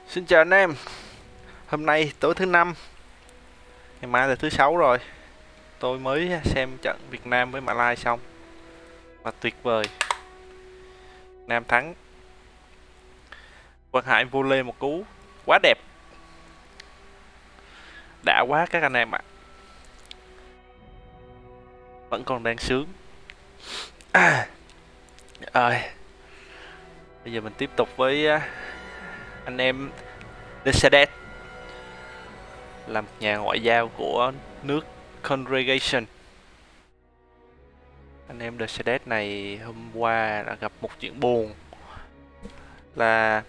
Xin chào anh em. Hôm nay tối thứ năm, ngày mai là thứ sáu rồi. Tôi mới xem trận Việt Nam với Mã Lai xong và tuyệt vời. Việt Nam thắng. Quang Hải vô lê một cú quá đẹp. Đã quá các anh em ạ. Vẫn còn đang sướng. Rồi, bây giờ mình tiếp tục với anh em Descendant, là một nhà ngoại giao của nước Congregation. Anh em Descendant này hôm qua đã gặp một chuyện buồn, là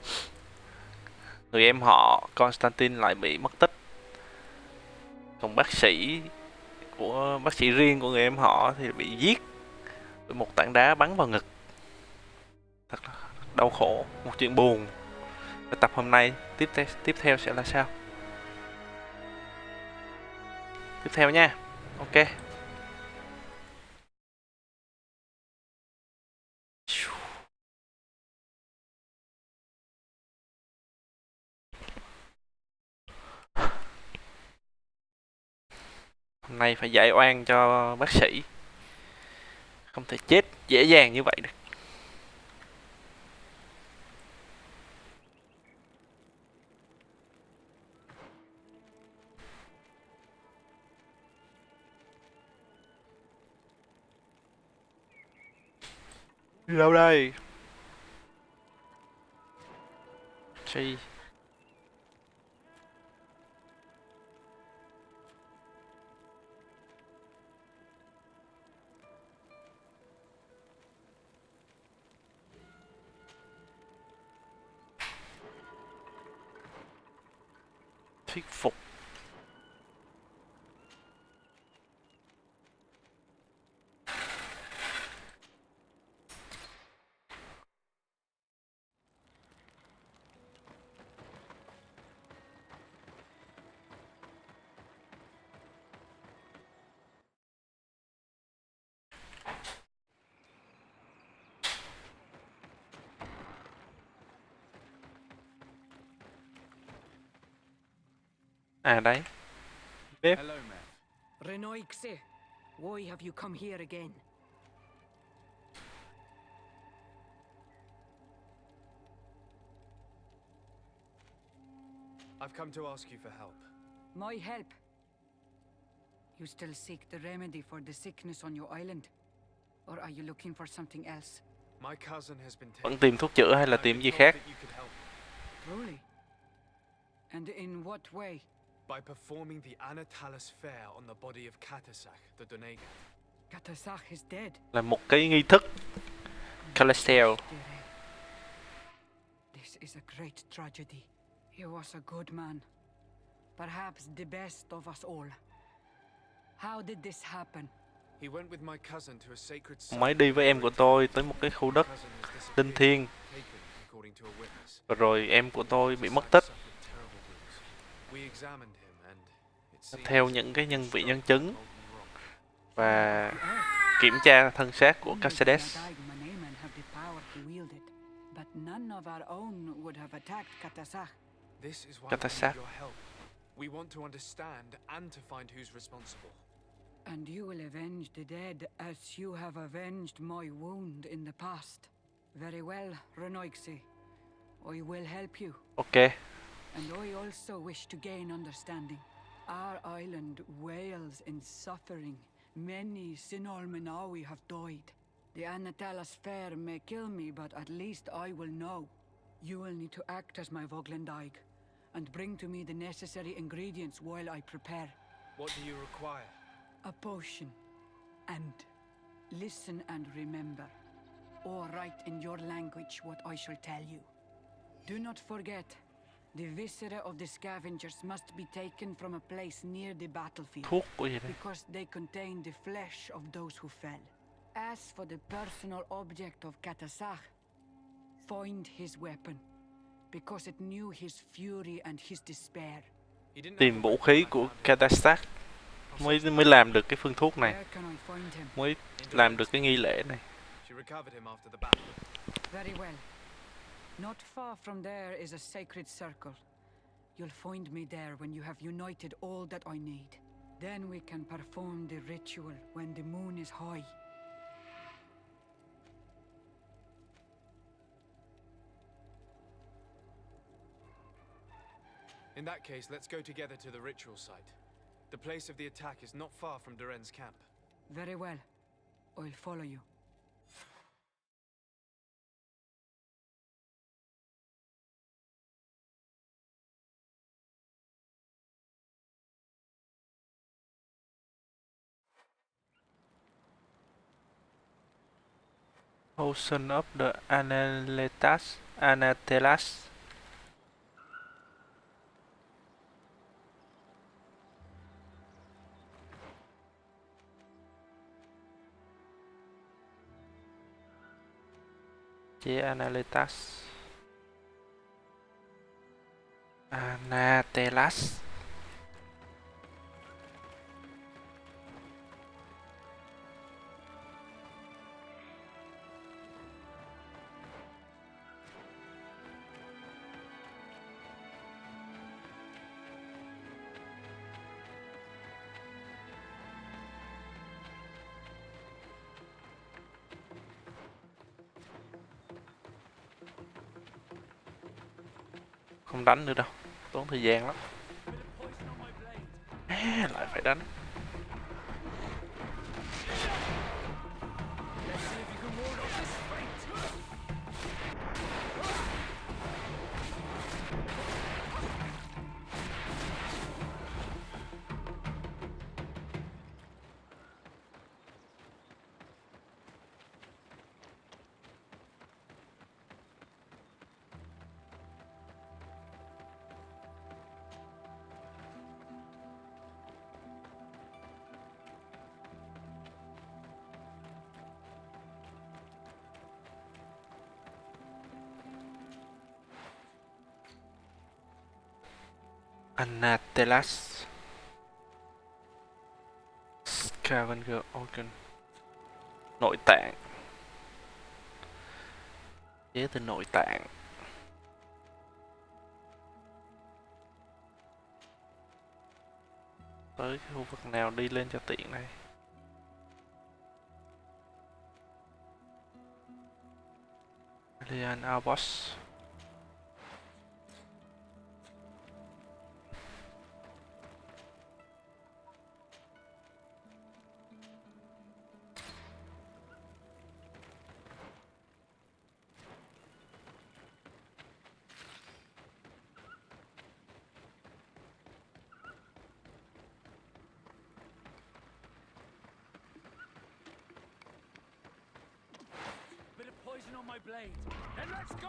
người em họ Constantine lại bị mất tích. Còn bác sĩ riêng của người em họ thì bị giết với một tảng đá bắn vào ngực. Thật là đau khổ, một chuyện buồn. Tập hôm nay tiếp theo sẽ là sao? Tiếp theo nha. Ok. Hôm nay phải giải oan cho bác sĩ. Không thể chết dễ dàng như vậy được. Đi đâu đây? Chi? Thuyết phục. À đấy. Bếp. Hello, man. Renoixe, why have you come here again? I've come to ask you for help. My help? You still seek the remedy for the sickness on your island? Or are you looking for something else? My cousin has been Vẫn taken. tìm thuốc chữa hay là I tìm was gì told khác? that you could help Truly? And in what way? by performing the Anatalis fair on the body of Katasach, the Donegan. Katasach is dead. Là một cái nghi thức Calestel. This is a great tragedy. He was a good man. Perhaps the best of us all. How did this happen? He went with my cousin to a sacred site. Ông ấy đi với em của tôi tới một cái khu đất My cousin has disappeared, linh thiêng. taken, according to a witness. Và rồi em của tôi bị mất Katasach tích. suffered terrible wounds. We examined him and it seems Theo những cái nhân vị nhân chứng molten rock. và kiểm tra thân xác của Caceres. But none of our own would have attacked Katasach. This is why we Katasach. need your help. We want to understand and to find who's responsible. And you will avenge the dead as you have avenged my wound in the past. Very well, Renoixe. I will help you. Ok. And I also wish to gain understanding. Our island wails in suffering. Many Sinol Menawi have died. The Anatalas fair may kill me, but at least I will know. You will need to act as my Voglendaig, and bring to me the necessary ingredients while I prepare. What do you require? A potion. And listen and remember, or write in your language what I shall tell you. Do not forget, the viscera of the scavengers must be taken from a place near the battlefield, Thuốc của gì đây? because they contain the flesh of those who fell. As for the personal object of Katasach, find his weapon, because it knew his fury and his despair. He didn't Tìm have a vũ weapon khí when I của found him. Catastach mới làm được cái phương thuốc này, Where can I find him? mới làm được cái nghi lễ này. She recovered him after the battle. Very well. Not far from there is a sacred circle. You'll find me there when you have united all that I need. Then we can perform the ritual when the moon is high. In that case, let's go together to the ritual site. The place of the attack is not far from Duren's camp. Very well. I'll follow you. Ocean of the Anatelas. Chế Anatelas. Anatelas. Không đánh nữa đâu, tốn thời gian lắm. Lại phải đánh. Anatelas. Scavenger Organ. Nội tạng. Chế từ nội tạng. Tới cái khu vực nào đi lên cho tiện này. Alien Albos. Poison on my blade. Then let's go!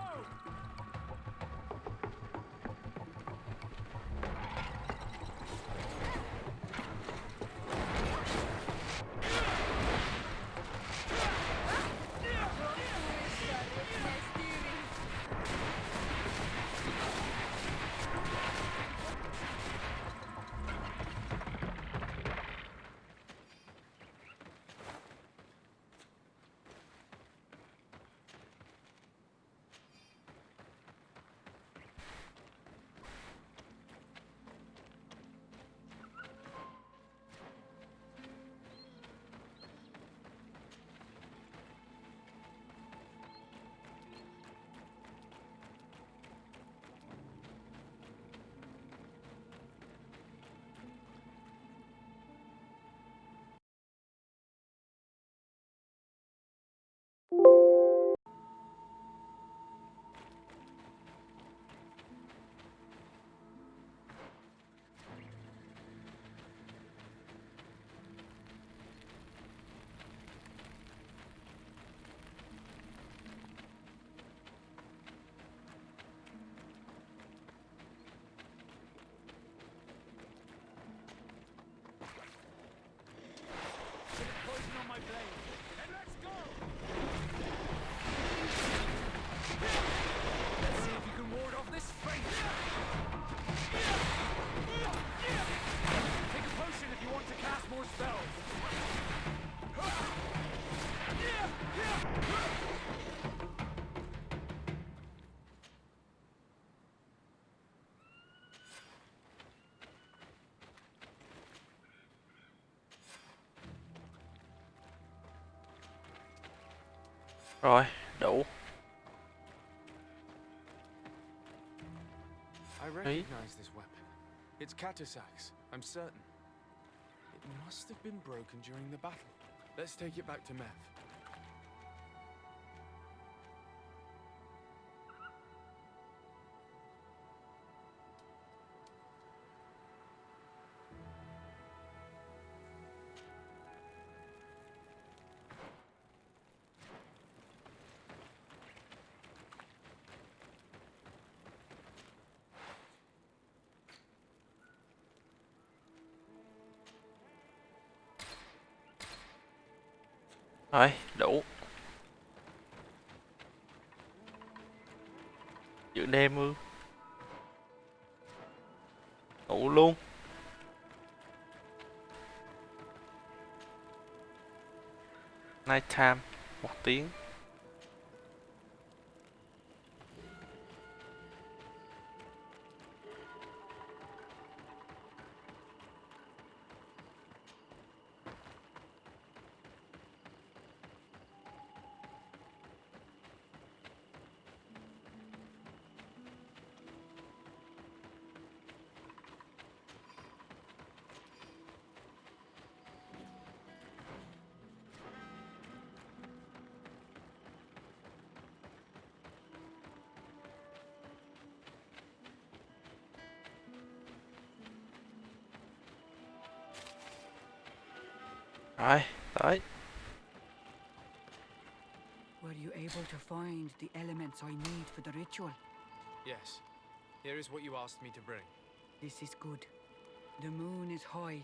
Rồi, đủ. I recognize this weapon. It's Katasak's, I'm certain. It must have been broken during the battle. Let's take it back to Mev. Rồi, đủ. Giữ đêm ư? Ngủ luôn. Night time, 1 tiếng. Rồi, tới. Were you able to find the elements I need for the ritual? Yes. Here is what you asked me to bring. This is good. The moon is high.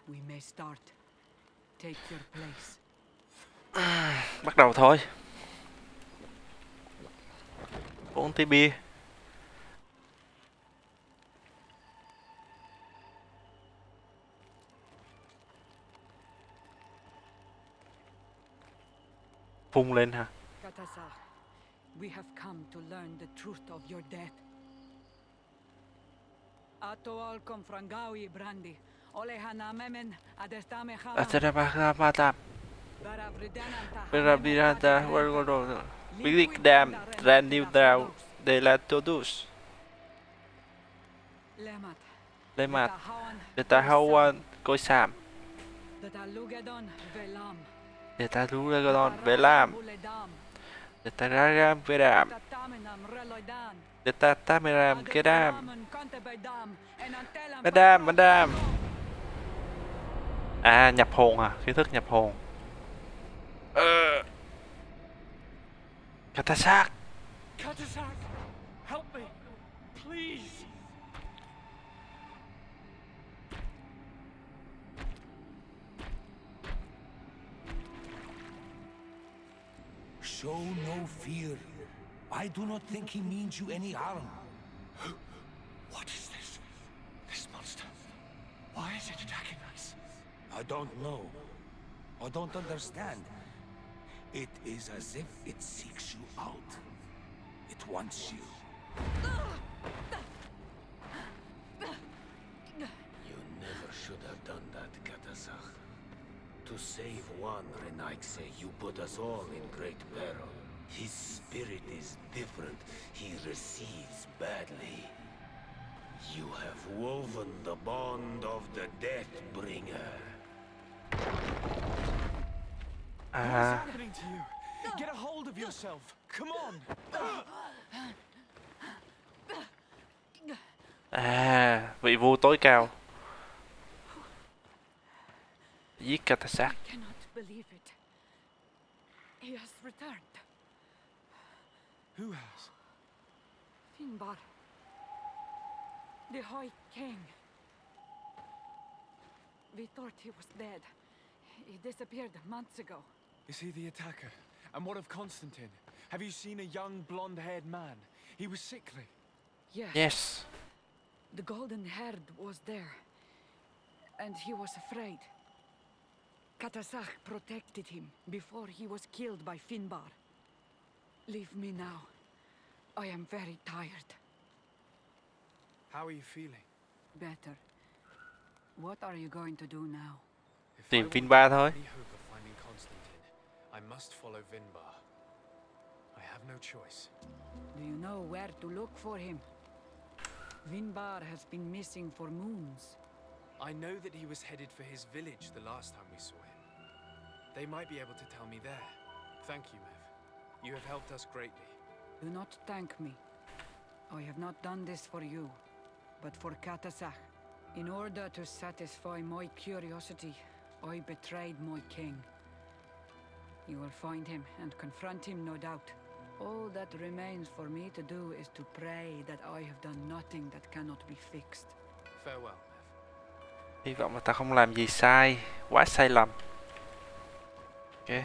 We may start. Take your place. Bắt đầu thôi. Uống tí bia. Phun lên ha. Katasa, we have come to learn the truth of your death. Ato al confrangawi brandi. Ole hanamemen adestame hama. Atarabahramata. Baravridananta. Perabirata. Wargoro. Bilik dam. Randiu dau. De la todos. Lemat. Lemat. Detahawan. Koisam. Detalugedon velam. Detalugadon. Velam. Detaragam. Veram. Tatamenam reloidan. Detatameram. Kedam. Madam, Madam. À, nhập hồn à, kiến thức nhập hồn. Katasak. Katasak! Help me! Please! Show no fear. I do not think he means you any harm. What is this? This monster. Why is it attacking us? I don't know. I don't understand. It is as if it seeks you out. It wants you. You never should have done that, Katasach. To save one, Renaikse, you put us all in great peril. His spirit is different. He receives badly. You have woven the bond of the Deathbringer. What is happening to you? Get a hold of yourself. Come on. À, vị vua tối cao. Giết Katasak. I cannot believe it. He has returned. Who has? Finbar. The High King. We thought he was dead. He disappeared months ago. Is he the attacker? And what of Constantine? Have you seen a young blonde-haired man? He was sickly. Yes. Yes. The golden haired was there. And he was afraid. Katasach protected him before he was killed by Finbar. Leave me now. I am very tired. How are you feeling? Better. What are you going to do now? If I Tìm want Finbar thôi. any hope of finding Constantine, I must follow Vinbar. I have no choice. Do you know where to look for him? Vinbar has been missing for moons. I know that he was headed for his village the last time we saw him. They might be able to tell me there. Thank you, Mev. You have helped us greatly. Do not thank me. I have not done this for you, but for Katasach. In order to satisfy my curiosity, I betrayed my king. You will find him and confront him, no doubt. All that remains for me to do is to pray that I have done nothing that cannot be fixed. Farewell, Mev. Hy vọng là ta không làm gì sai, quá sai lầm. Ok.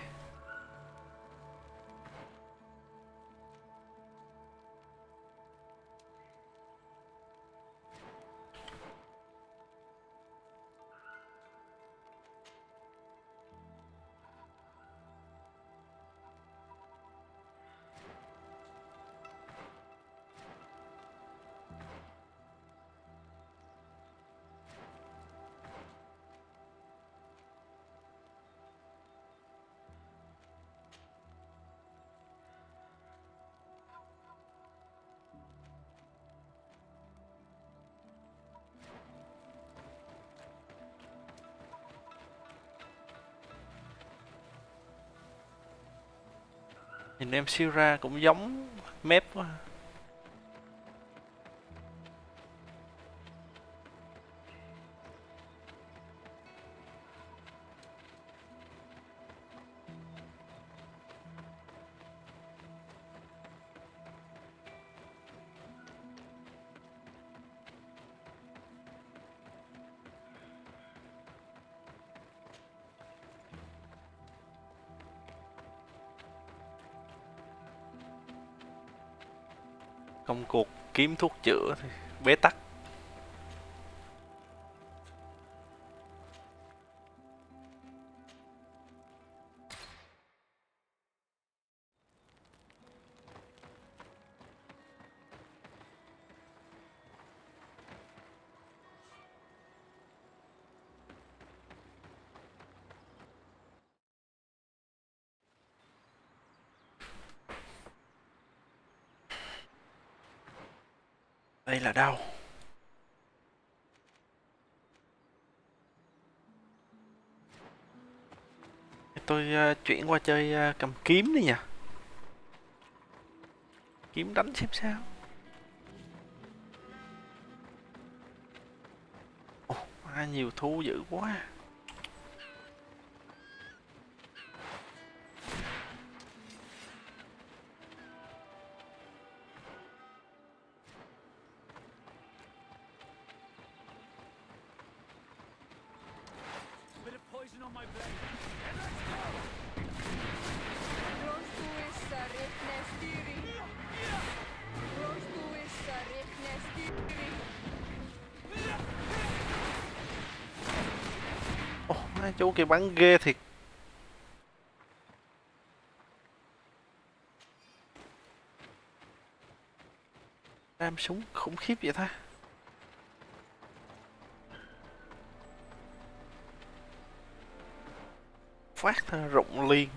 Nhìn em siêu ra cũng giống mép quá. Công cuộc kiếm thuốc chữa thì bế tắc. Đây là đâu? Tôi chuyển qua chơi cầm kiếm đi nhỉ. Kiếm đánh xem sao. Ồ, nhiều thú dữ quá. Ồ, chú kia bắn ghê thiệt. Đam súng khủng khiếp vậy ta. Phát ra rụng liền.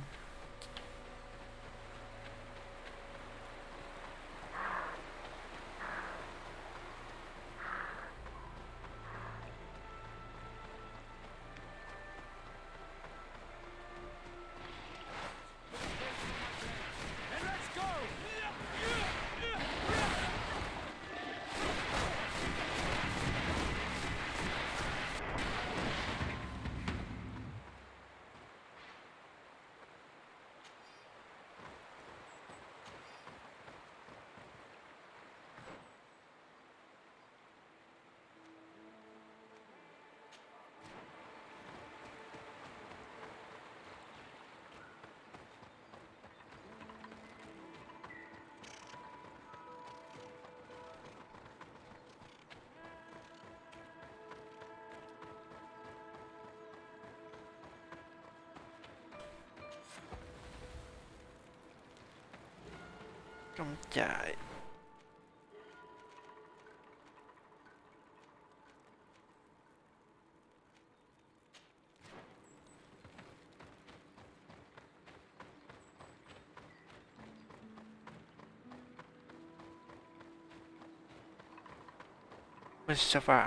Trong trại. Mustafa.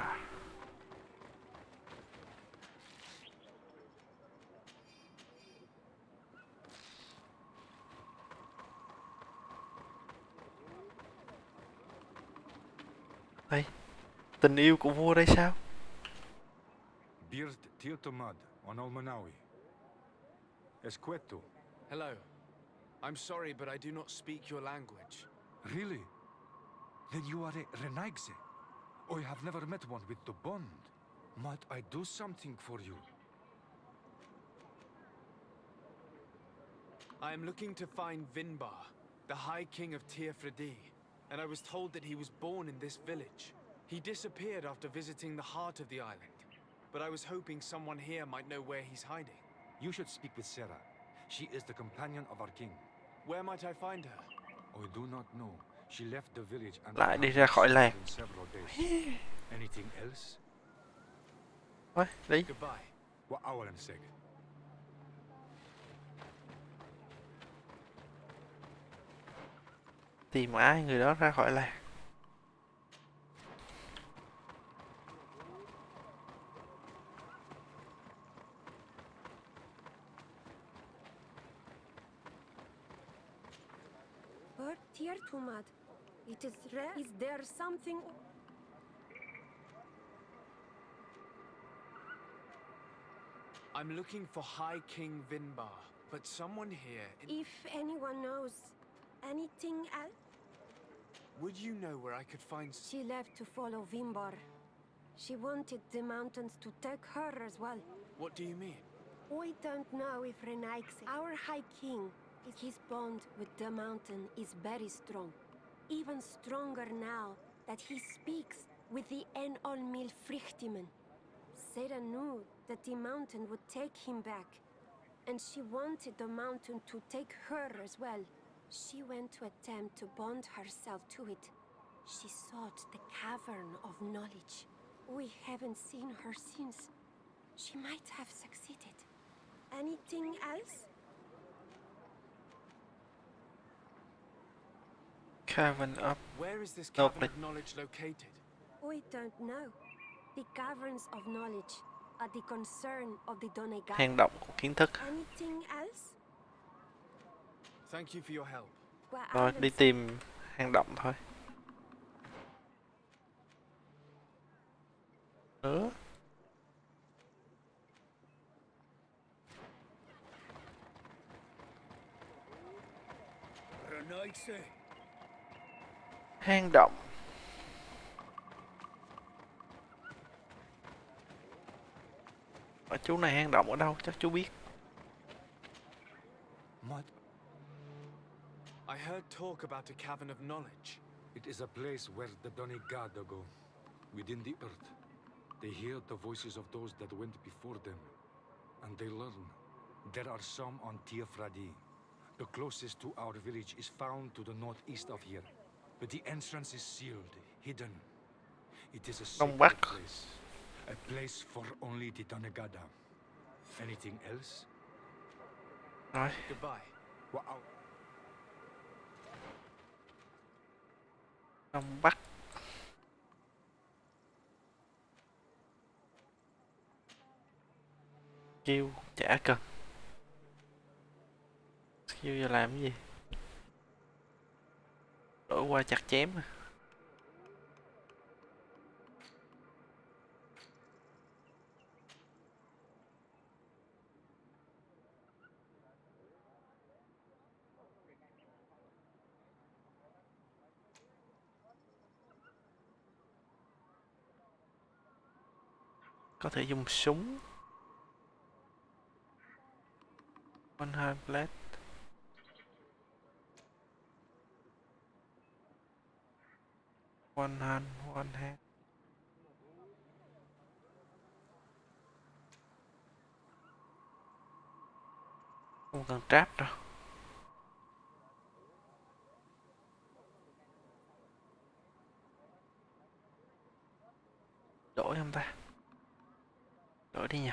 Đây, tình yêu của vua đây sao? Bird Tiltomad on Almanawi. Esqueto. Hello. I'm sorry, but I do not speak your language. Really? Then you are a Renaigse. I have never met one with the bond. Might I do something for you? I am looking to find Vinbar, the High King of Teofredi, and I was told that he was born in this village. He disappeared after visiting the heart of the island, but I was hoping someone here might know where he's hiding. You should speak with Sarah. She is the companion of our king. Where might I find her? I do not know. She left the village and Lại I đi have ra not khỏi seen làng. her in several days. Anything else? Thôi, đi. Goodbye. What Awalan said. Tìm ai người đó ra khỏi làng. But Tiertumad, it is rare. Is there something? I'm looking for High King Vinbar, but someone here... If anyone knows anything else? Would you know where I could find... She left to follow Vimbar. She wanted the mountains to take her as well. What do you mean? We don't know if Renaix, our High King, his bond with the mountain is very strong. Even stronger now that he speaks with the Enolmil Frichtimen. Sarah knew that the mountain would take him back, and she wanted the mountain to take her as well. She went to attempt to bond herself to it. She sought the cavern of knowledge. We haven't seen her since. She might have succeeded. Anything else? Cavern of Where is this Nope. cavern of knowledge located? We don't know. The caverns of knowledge are the concern of the Donegal. hang động của kiến thức. Anything else? Thank you for your help. What Rồi, đi tìm hang động thôi. Nữa. Hang động. Ở chú này hang động ở đâu chắc chú biết. Mud. I heard talk about a cavern of knowledge. It is a place where the Donegada go, within the earth. They hear the voices of those that went before them, and they learn. There are some on Teofradi. The closest to our village is found to the northeast of here, but the entrance is sealed, hidden. It is a Đông sacred Bắc. place, a place for only the Donegada. Anything else? Rồi, Goodbye. Wow. Đông Bắc. Kêu chả cần. Kêu giờ làm cái gì? Đổi qua chặt chém à. Có thể dùng súng. One hand blade. One hand, one hand. Không cần trap đâu. Đổi không ta? Đổi đi nhỉ.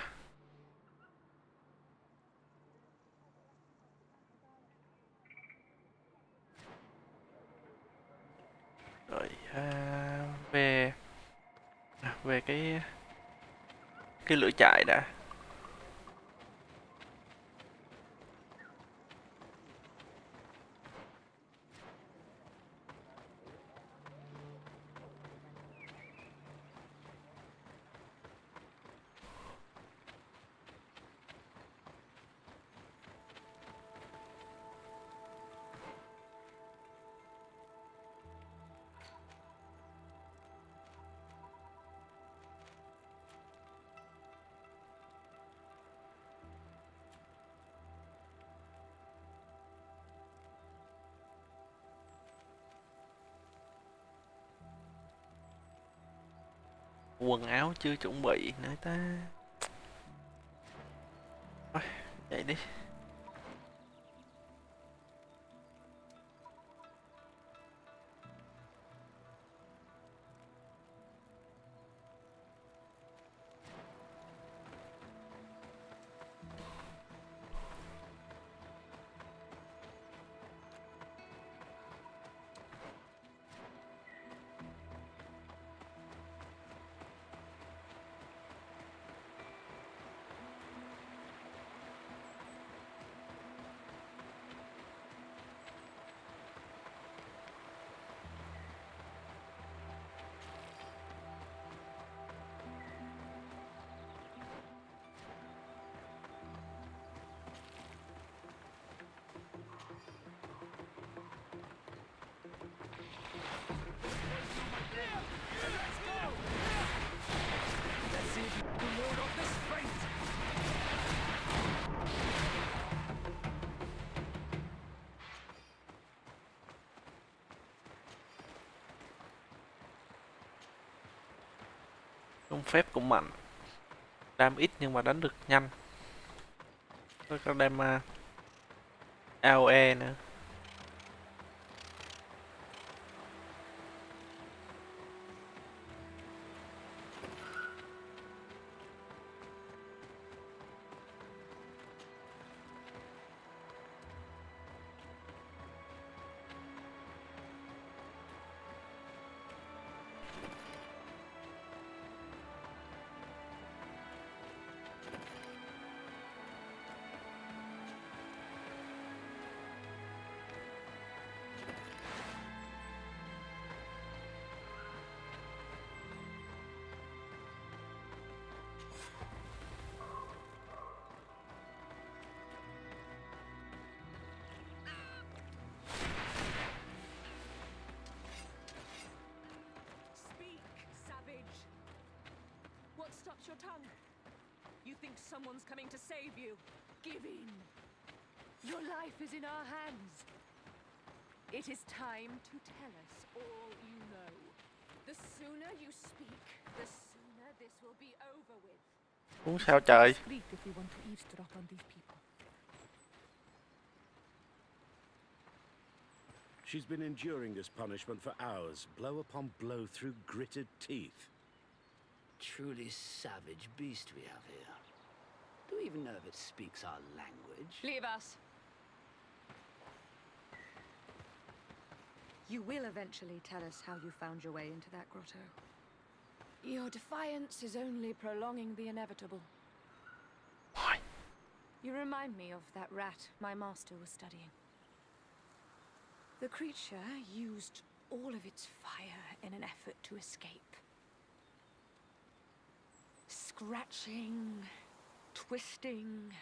Rồi về cái lửa trại đã. Quần áo chưa chuẩn bị nữa ta. Thôi, vậy đi. Công phép cũng mạnh. Đam ít nhưng mà đánh được nhanh. Có đam AOE nữa. What stops your tongue? You think someone's coming to save you? Give in. Your life is in our hands. It is time to tell us all you know. The sooner you speak, the sooner this will be over with. Uống sao trời? If we want to eavesdrop on these people. She's been enduring this punishment for hours, blow upon blow through gritted teeth. Truly savage beast we have here. Do we even know if it speaks our language? Leave us. You will eventually tell us how you found your way into that grotto. Your defiance is only prolonging the inevitable. Why? You remind me of that rat my master was studying. The creature used all of its fire in an effort to escape. Scratching, twisting,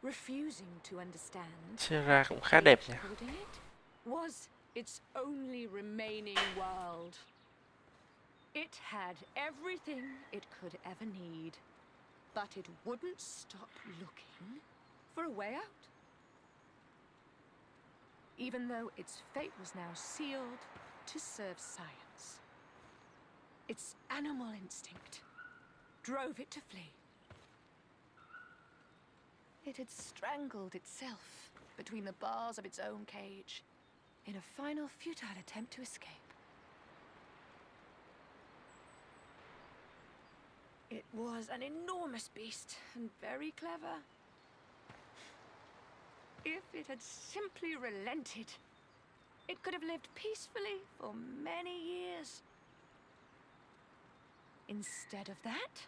refusing to understand. Xem ra cũng khá đẹp nha. Holding it was its only remaining world. It had everything it could ever need, but it wouldn't stop looking for a way out. Even though its fate was now sealed to serve science. Its animal instinct drove it to flee. It had strangled itself between the bars of its own cage in a final futile attempt to escape. It was an enormous beast and very clever. If it had simply relented, it could have lived peacefully for many years. instead of that?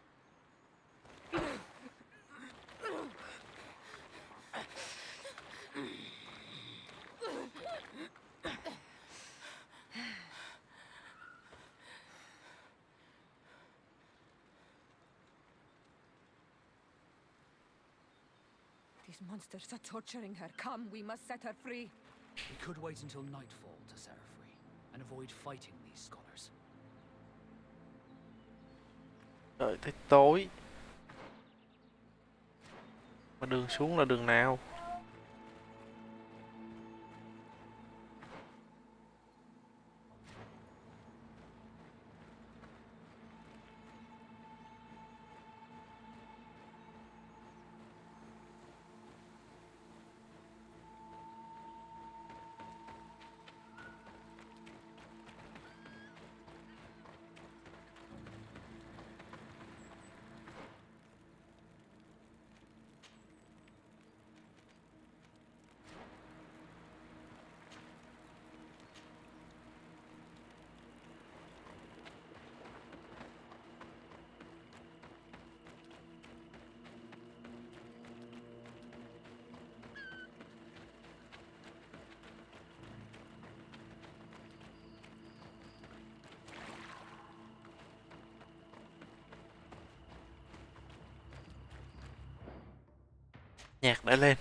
These monsters are torturing her. Come, we must set her free. We could wait until nightfall to set her free, and avoid fighting these scholars. Đợi tới tối. Mà đường xuống là đường nào? Nhạc đã lên.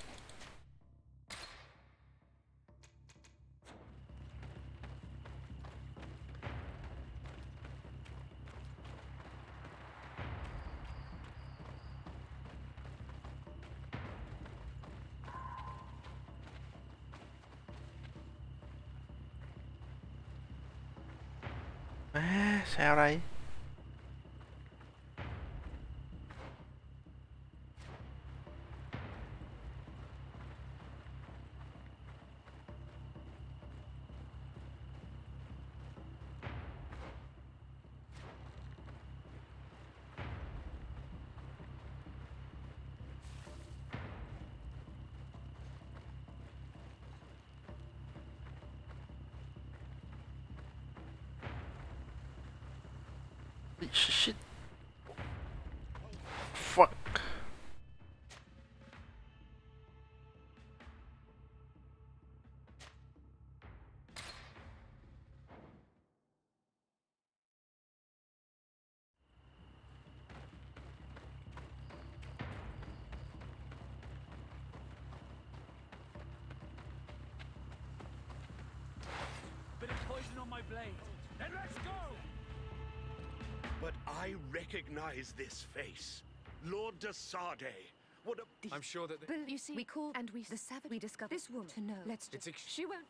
À, sao đây? Shit. Fuck. Bit of poison on my blade. Then let's go! But I recognize this face. Lord de Sardet. What a... I'm sure that Bill, you see, we call and we the savage. We discover this woman to know. Let's just. She won't.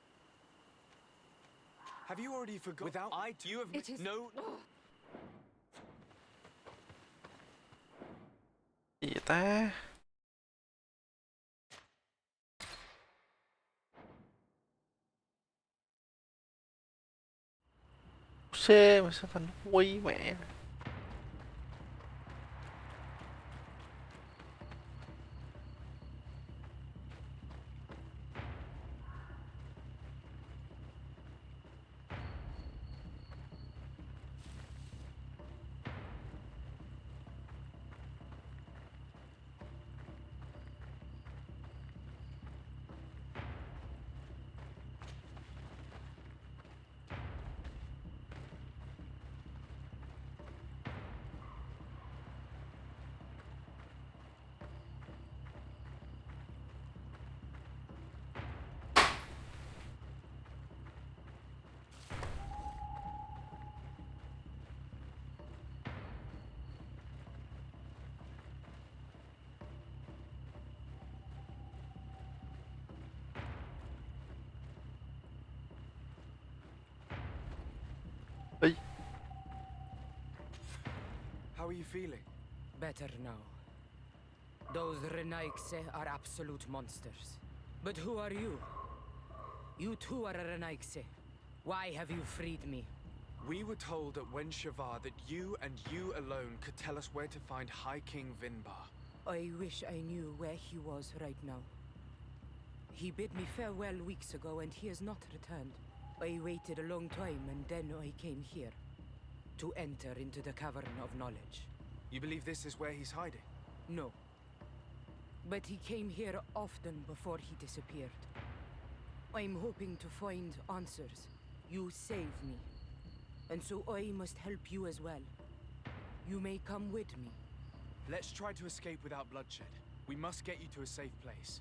Have you already forgotten? Without you have It is no. Gì vậy ta? C mà sao thành quy mẹ? Ê, How are you feeling? Better now. Those Renaigse are absolute monsters. But who are you? You too are a Renaigse. Why have you freed me? We were told at Wen Shavar that you and you alone could tell us where to find High King Vinbar. I wish I knew where he was right now. He bid me farewell weeks ago and he has not returned. I waited a long time and then I came here. to enter into the Cavern of Knowledge. You believe this is where he's hiding? No. But he came here often before he disappeared. I'm hoping to find answers. You saved me. And so I must help you as well. You may come with me. Let's try to escape without bloodshed. We must get you to a safe place.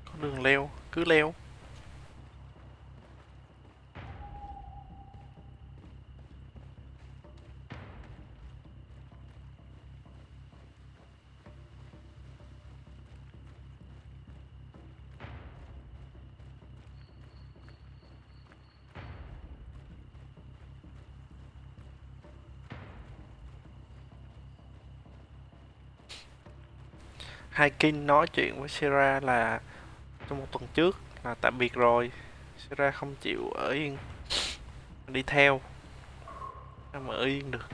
Có đường leo, cứ leo. Hai King nói chuyện với Sarah là trong một tuần trước là tạm biệt rồi. Sarah không chịu ở yên, đi theo, sao mà ở yên được.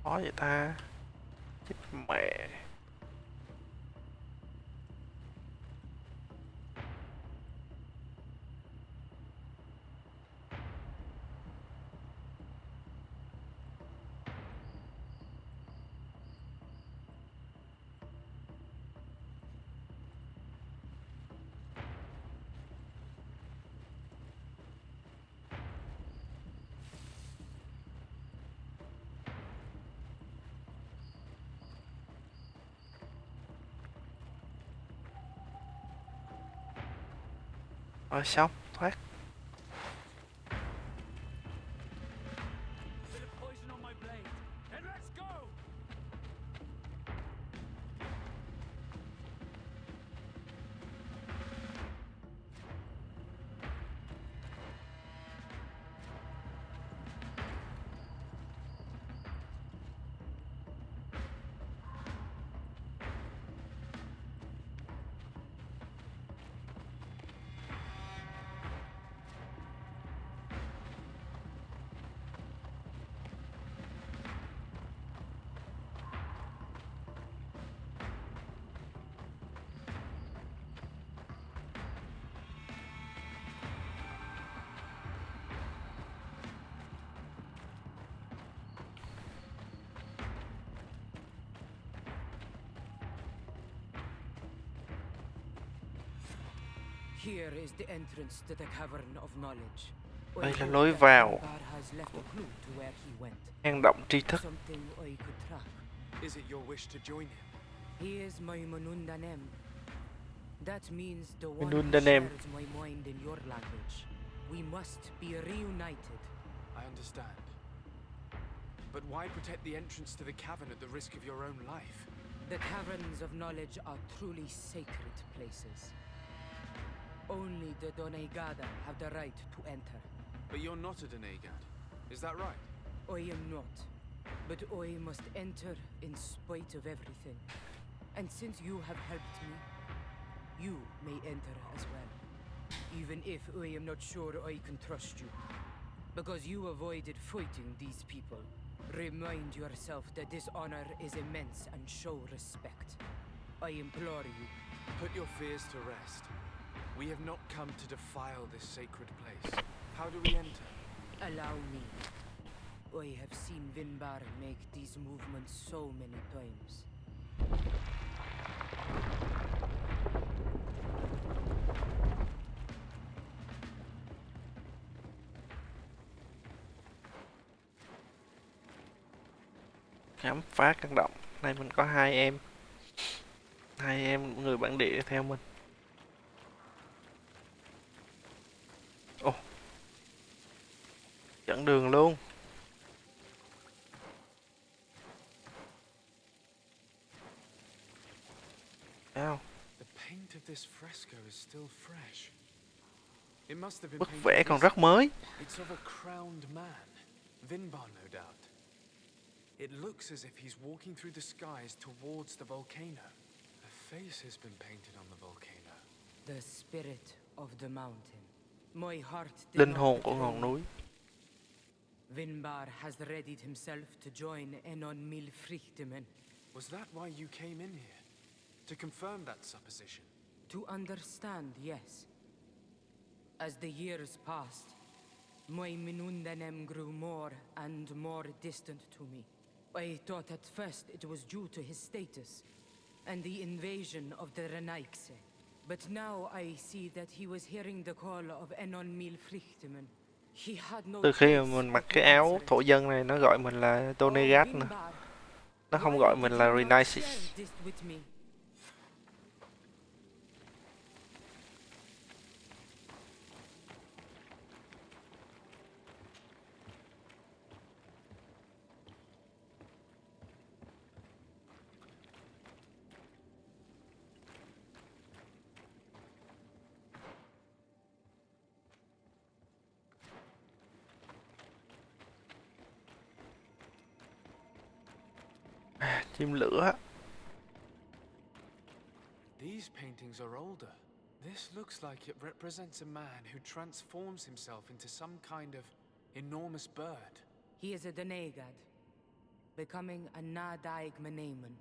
Khó vậy ta, chết mẹ. Rồi xong, thoát. Here is the entrance to the Cavern of Knowledge. Đây là lối vào hang động tri thức. Is it your wish to join him? He is my Manundanem. That means the one Manundanem. who shares my mind in your language. We must be reunited. I understand. But why protect the entrance to the cavern at the risk of your own life? The Caverns of Knowledge are truly sacred places. Only the Doneigada have the right to enter. But you're not a Doneigad, is that right? I am not. But I must enter in spite of everything. And since you have helped me, you may enter as well. Even if I am not sure I can trust you. Because you avoided fighting these people. Remind yourself that this honor is immense and show respect. I implore you. Put your fears to rest. We have not come to defile this sacred place. How do we enter? Allow me. I have seen Vinbar make these movements so many times. Khám phá căn động. Đây mình có hai em người bản địa đi theo mình. Ồ, dẫn đường luôn. this fresco is still fresh. It must have been Bức painted vẽ còn recently. rất mới. It's of a crowned man, Vinbar no doubt. It looks as if he's walking through the skies towards the volcano. A face has been painted on the volcano. The spirit of the mountain. My heart did Linh not hồn của betray ngọn me. núi. Vinbar has readied himself to join Enon Milfrichtemen. Was that why you came in here? To confirm that supposition? To understand, yes. As the years passed, my Minundanem grew more and more distant to me. I thought at first it was due to his status and the invasion of the Renaigse. But now I see that he was hearing the call of Enon Milfrichtemen. He had no Từ khi mà choice mình mặc but to cái áo answer it. thổ dân này nó gọi mình là Donegat nè. Vinbar, Nó không why gọi did mình you là not Renaissance. share this with me? Chim lửa. These paintings are older. This looks like it represents a man who transforms himself into some kind of enormous bird. He is a Donegad, becoming a Nadaig Meneman.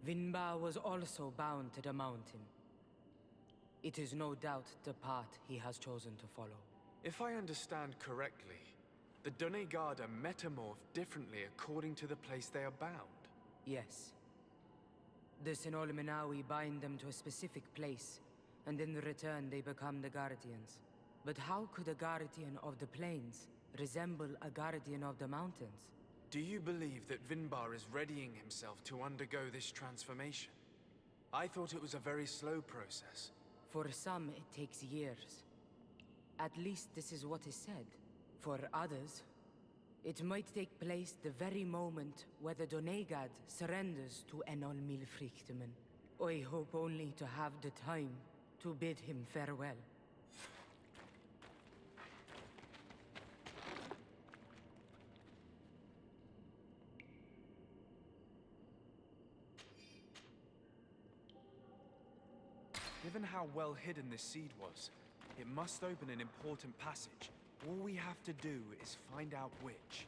Vinbar was also bound to the mountain. It is no doubt the path he has chosen to follow. If I understand correctly, the Donegard are metamorphed differently according to the place they are bound. Yes. The Sinolmenawi bind them to a specific place, and in return they become the Guardians. But how could a Guardian of the Plains resemble a Guardian of the Mountains? Do you believe that Vinbar is readying himself to undergo this transformation? I thought it was a very slow process. For some, it takes years. At least this is what is said. For others, it might take place the very moment where the Donegad surrenders to Enol Milfrichtemen. I hope only to have the time to bid him farewell. Given how well hidden this seed was, it must open an important passage. All we have to do is find out which.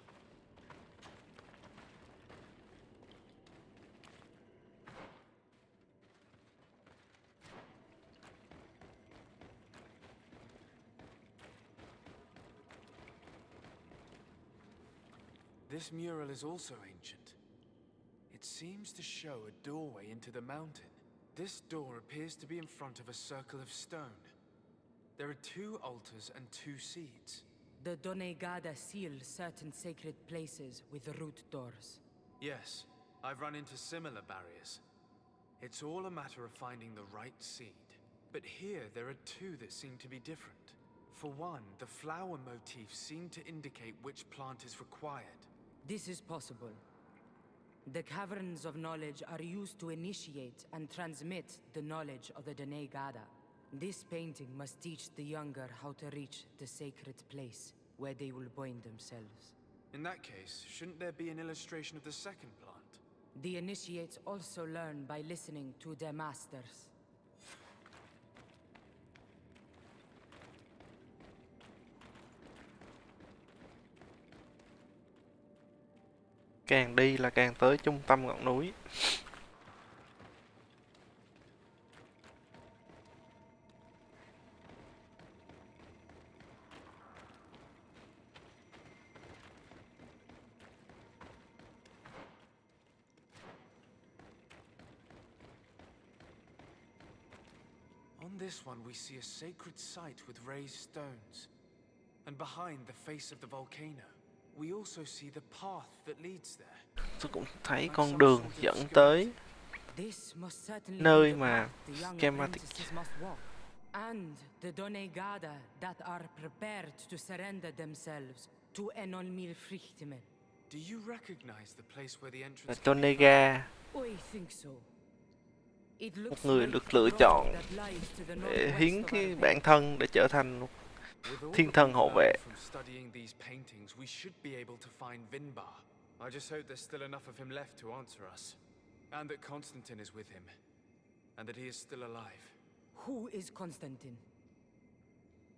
This mural is also ancient. It seems to show a doorway into the mountain. This door appears to be in front of a circle of stone. There are 2 altars and 2 seeds. The Donegada seal certain sacred places with root doors. Yes, I've run into similar barriers. It's all a matter of finding the right seed. But here there are 2 that seem to be different. For one, the flower motifs seem to indicate which plant is required. This is possible. The caverns of knowledge are used to initiate and transmit the knowledge of the Donegada. This painting must teach the younger how to reach the sacred place where they will bind themselves. In that case, shouldn't there be an illustration of the second plant? The initiates also learn by listening to their masters. Càng đi là càng tới trung tâm ngọn núi. On this one we see a sacred site with raised stones. And behind the face of the volcano, we also see the path that leads there. Tôi cũng thấy con đường dẫn tới This must certainly nơi be the mà path the young schematic. apprentices must walk. And the Donegada that are prepared to surrender themselves to Enol Milfrichtemen. Do you recognize the place where the Là entrance can be found? Tonega. I think so. It Một looks người like được the lựa grotto chọn that lies to the để northwest hiến of cái our bản village. thân để trở thành một With all thiên that thần we've hộ vệ. learned from studying these paintings, we should be able to find Vinbar. I just hope there's still enough of him left to answer us. And that Constantine is with him. And that he is still alive. Who is Constantine?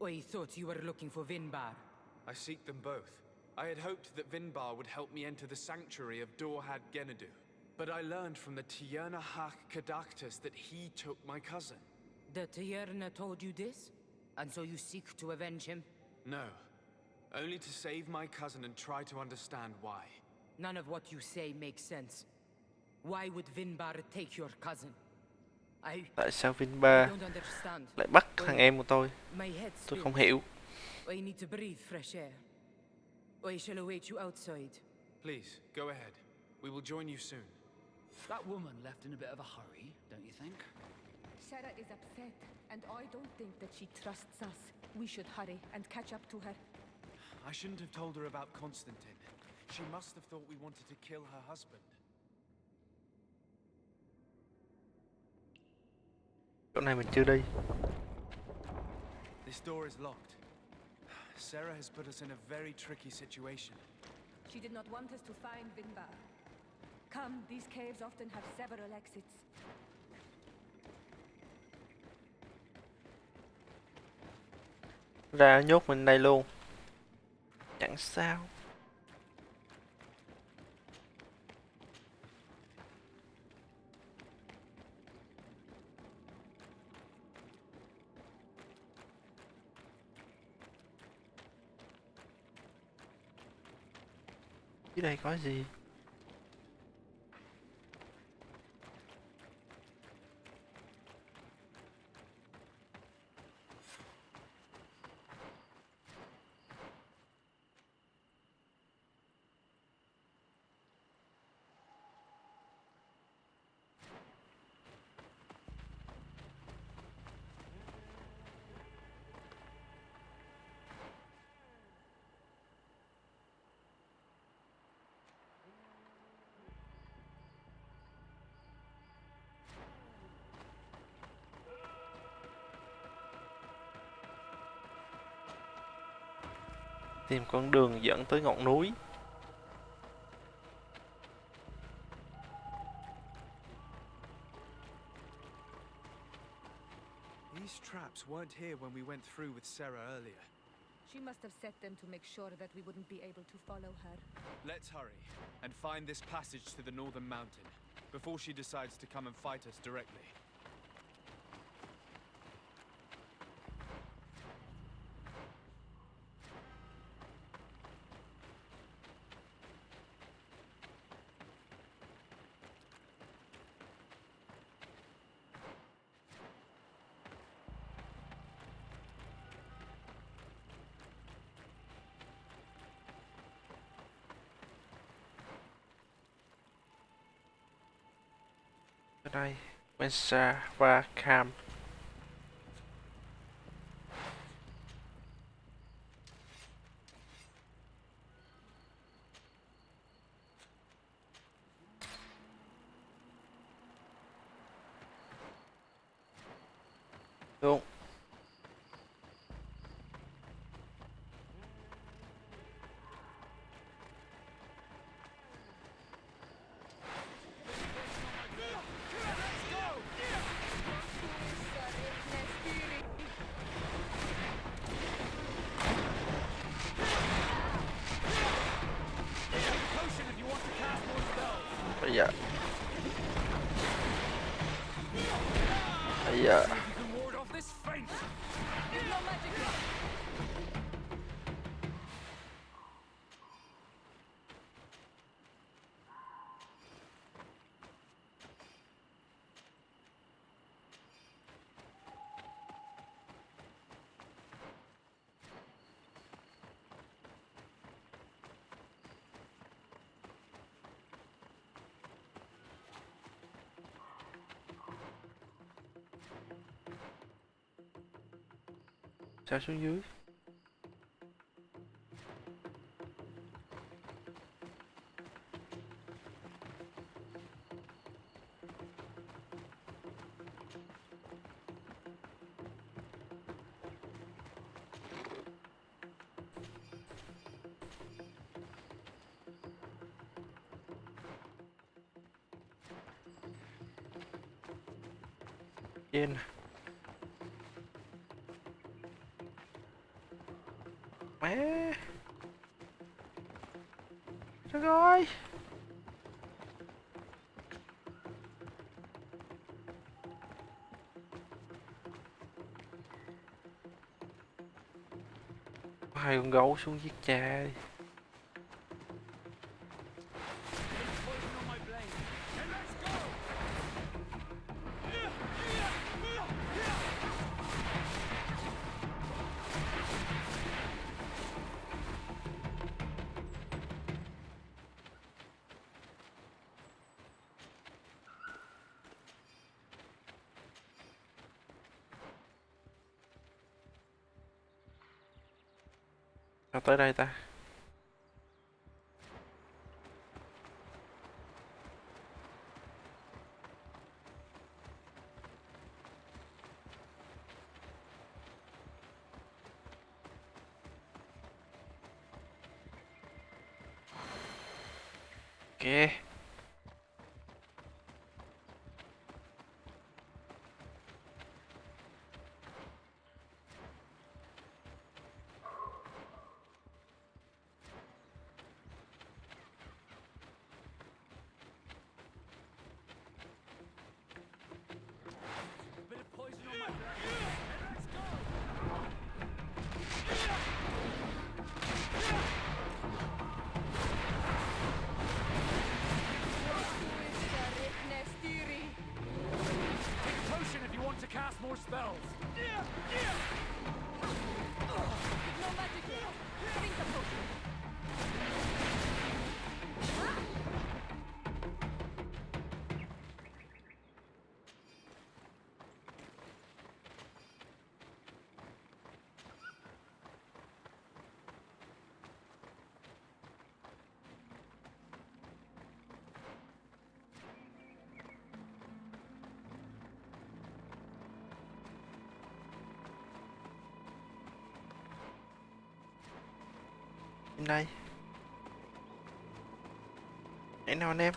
I thought you were looking for Vinbar. I seek them both. I had hoped that Vinbar would help me enter the sanctuary of Dorhad Genadu. But I learned from the Tiernahach Kadactus that he took my cousin. The Tierna told you this? And so you seek to avenge him? No. Only to save my cousin and try to understand why. None of what you say makes sense. Why would Vinbar take your cousin? Tại sao I Vinbar don't understand. lại bắt thằng em của tôi? My head Tôi không spins. hiểu. I need to breathe fresh air. I shall await you outside. Please, go ahead. We will join you soon. That woman left in a bit of a hurry, don't you think? Sarah is upset, and I don't think that she trusts us. We should hurry and catch up to her. I shouldn't have told her about Constantine. She must have thought we wanted to kill her husband. Chỗ này mình chưa đi. This door is locked. Sarah has put us in a very tricky situation. She did not want us to find Vinbar. Come, these caves often have several exits. Ra nhốt mình đây luôn. Chẳng sao. Dưới đây có gì? Tìm con đường dẫn tới ngọn núi. These traps weren't here when we went through with Sarah earlier. She must have set them to make sure that we wouldn't be able to follow her. Let's hurry and find this passage to the northern mountain before she decides to come and fight us directly. Ở đây, Mensa và Cam. Đúng. Bây giờ. Bây giờ. Sao xuống dưới? Trên má trời ơi, hai con gấu xuống giết cha đi. Sao tới đây ta? Ok. More spells. No magic here. Drink the potion. Bên đây. Hãy nào anh em.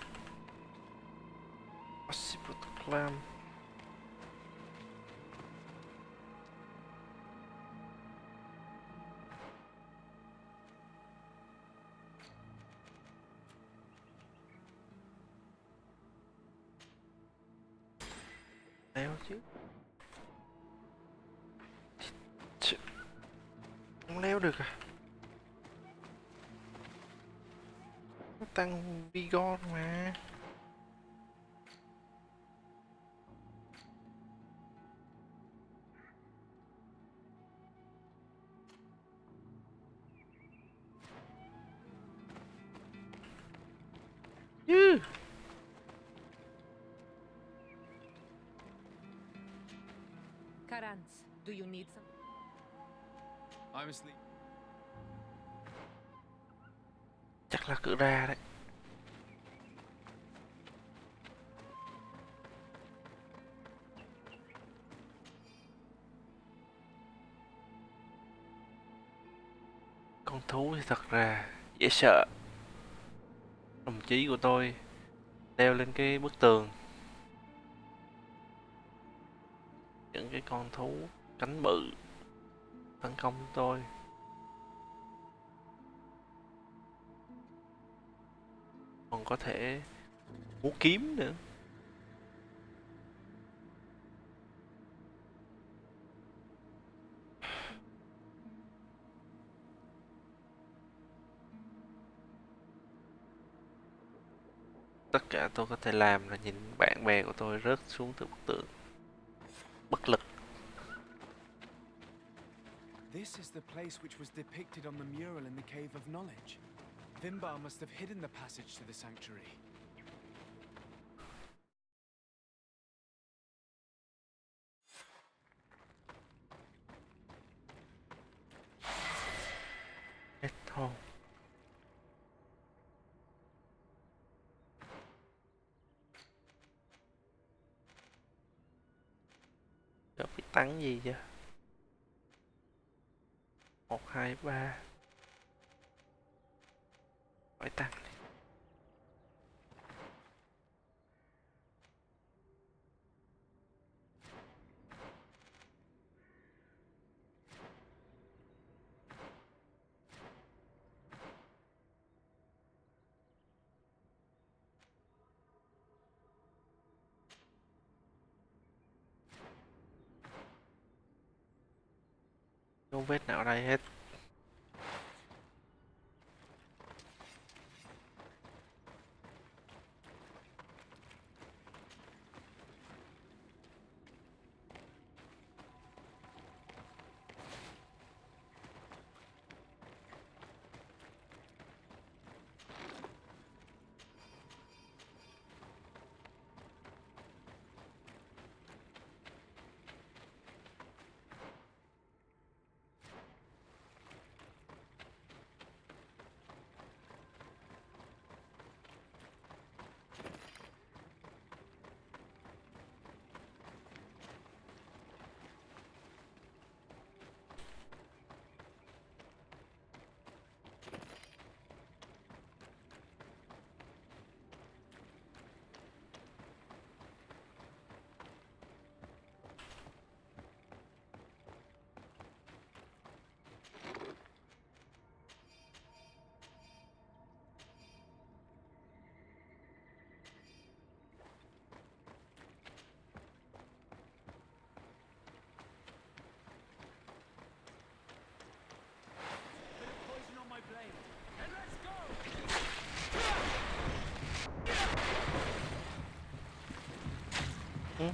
Possible to climb. Leo chứ. Không leo được à? Nó tăng vigor mà. Yeah. Karans, do you need some? I'm asleep. Chắc là cửa ra đấy. Con thú thì thật ra dễ sợ. Đồng chí của tôi leo lên cái bức tường. Những cái con thú cánh bự tấn công tôi. Còn có thể múa kiếm nữa. Tất cả tôi có thể làm là nhìn bạn bè của tôi rớt xuống từ bức tượng. Bất lực. This is the place which was depicted on the mural in the Cave of Knowledge. Vimbar must have hidden the passage to the sanctuary. Hết thôi. Có bị tắn gì chưa? 1, 2, 3. Phải tăng đi. dấu vết nào ở đây hết. Ừ.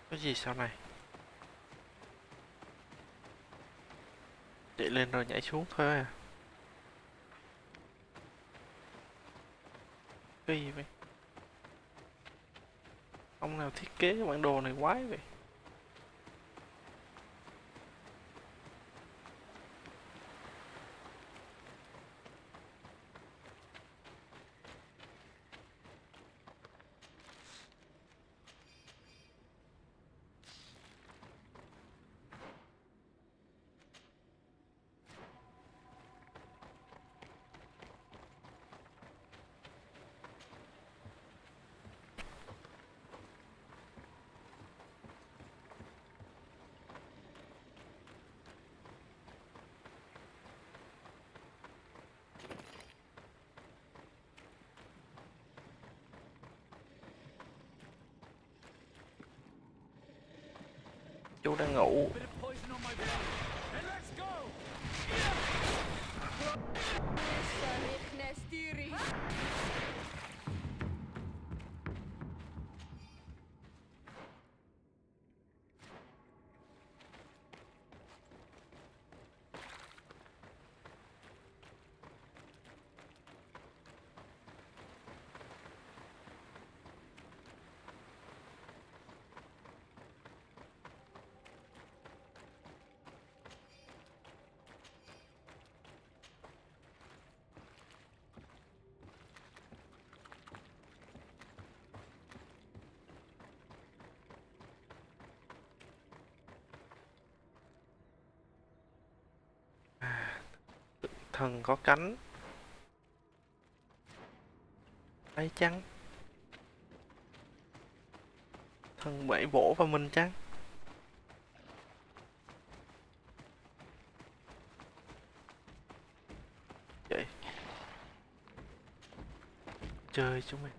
Cái gì sau này? Chạy lên rồi nhảy xuống thôi à? Cái gì vậy? Ông nào thiết kế cái bản đồ này quái vậy? Chú đang ngủ. Thần có cánh. Ấy chăng? Thần bẫy bổ vào mình chăng? Vậy chơi chúng mình.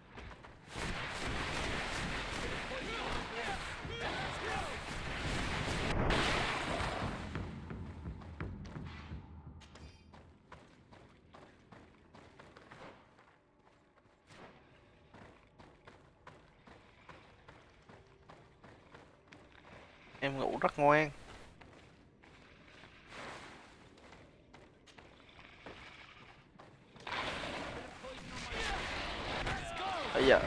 Em ngủ rất ngoan. Bây giờ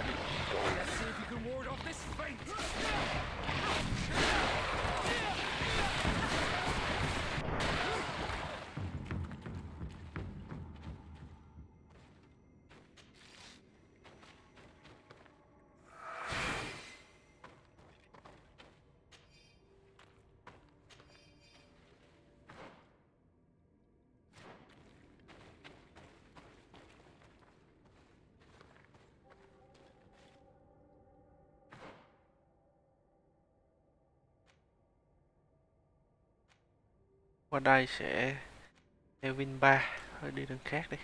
Qua đây sẽ theo Vin 3. Thôi đi đường khác đi.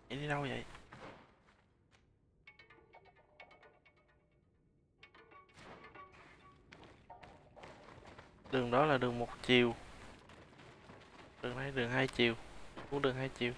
Đi đâu vậy? Đường đó là đường một chiều. Đường này đường hai chiều. Xuống đường hai chiều.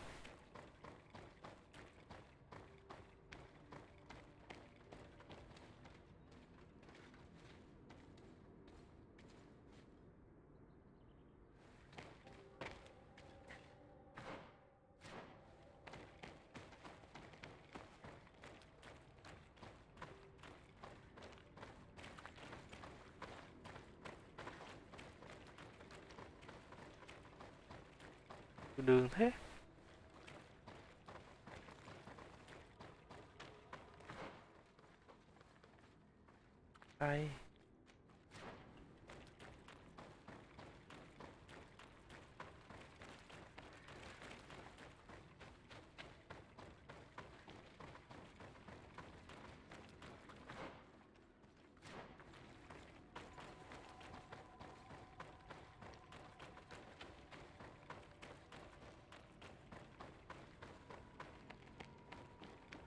Đường thế. Đây.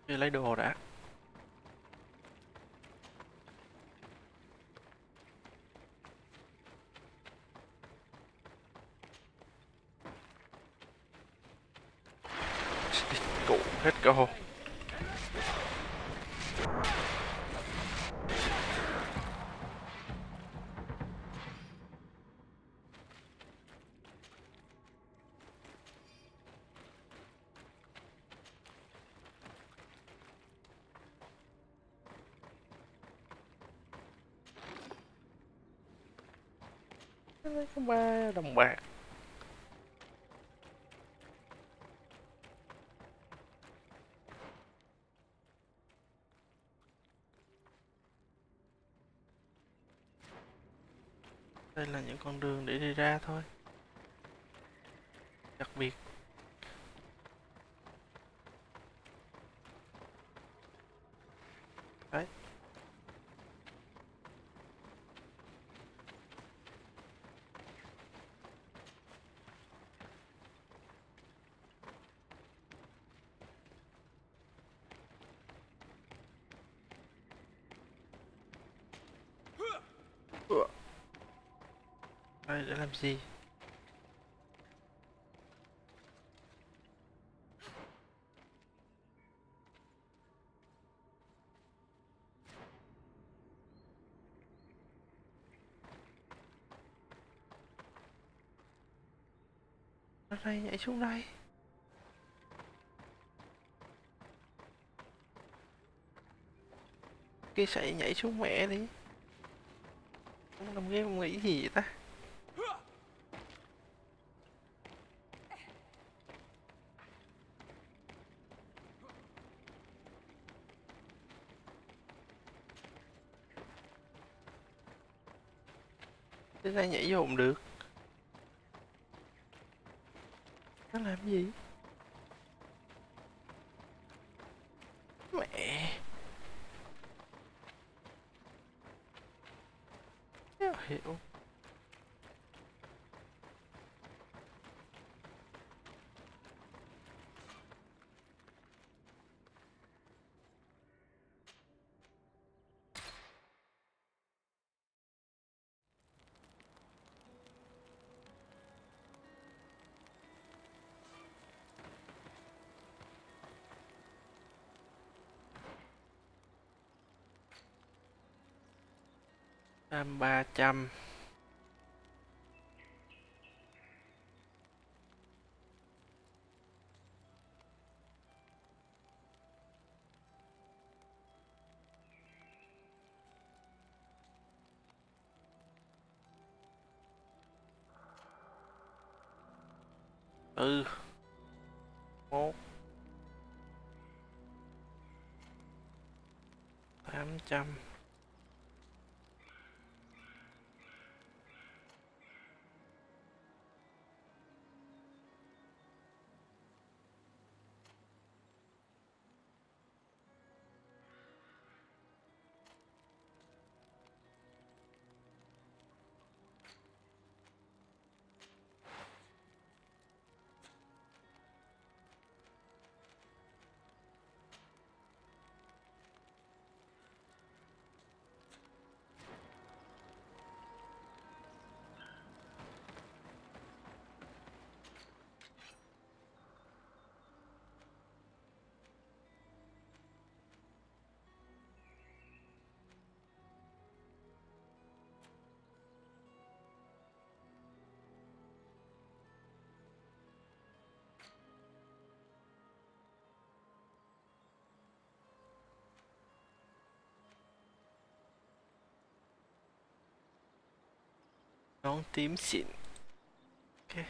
Đi lấy đồ đã. Cụ hết cơ hội. Có 3 đồng bạc. Đây là những con đường để đi ra thôi. Đặc biệt. Đấy. Đây để làm gì? Nó đây nhảy xuống đây. Cái sậy nhảy xuống mẹ đi. Không làm game nghĩ gì vậy ta? Đến đây nhảy vô cũng được. Nó làm gì? Mẹ. Không hiểu. Đam 300. Ừ. 1 800. Nón tím xịn. Ok.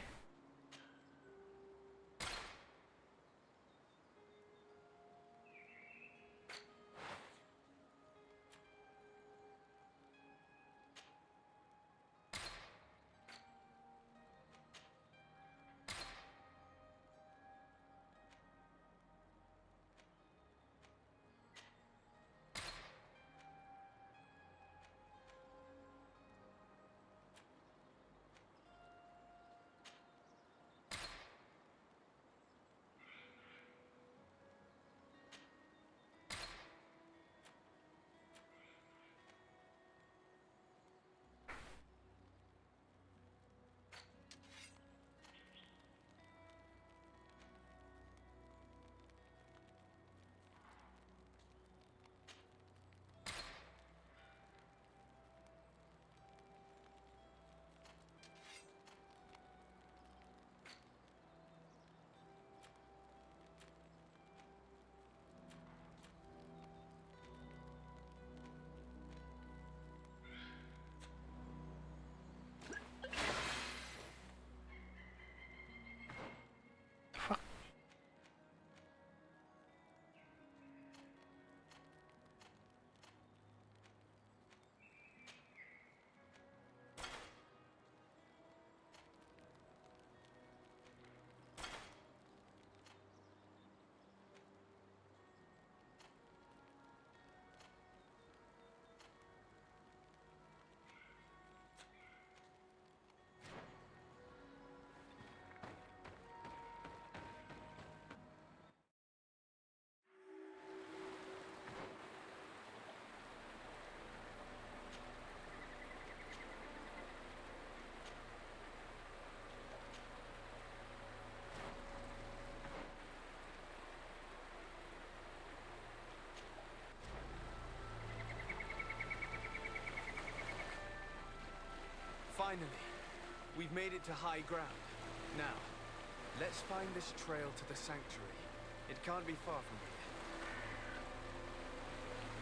Fuck. Finally, we've made it to high ground. Now, let's find this trail to the sanctuary. It can't be far from here.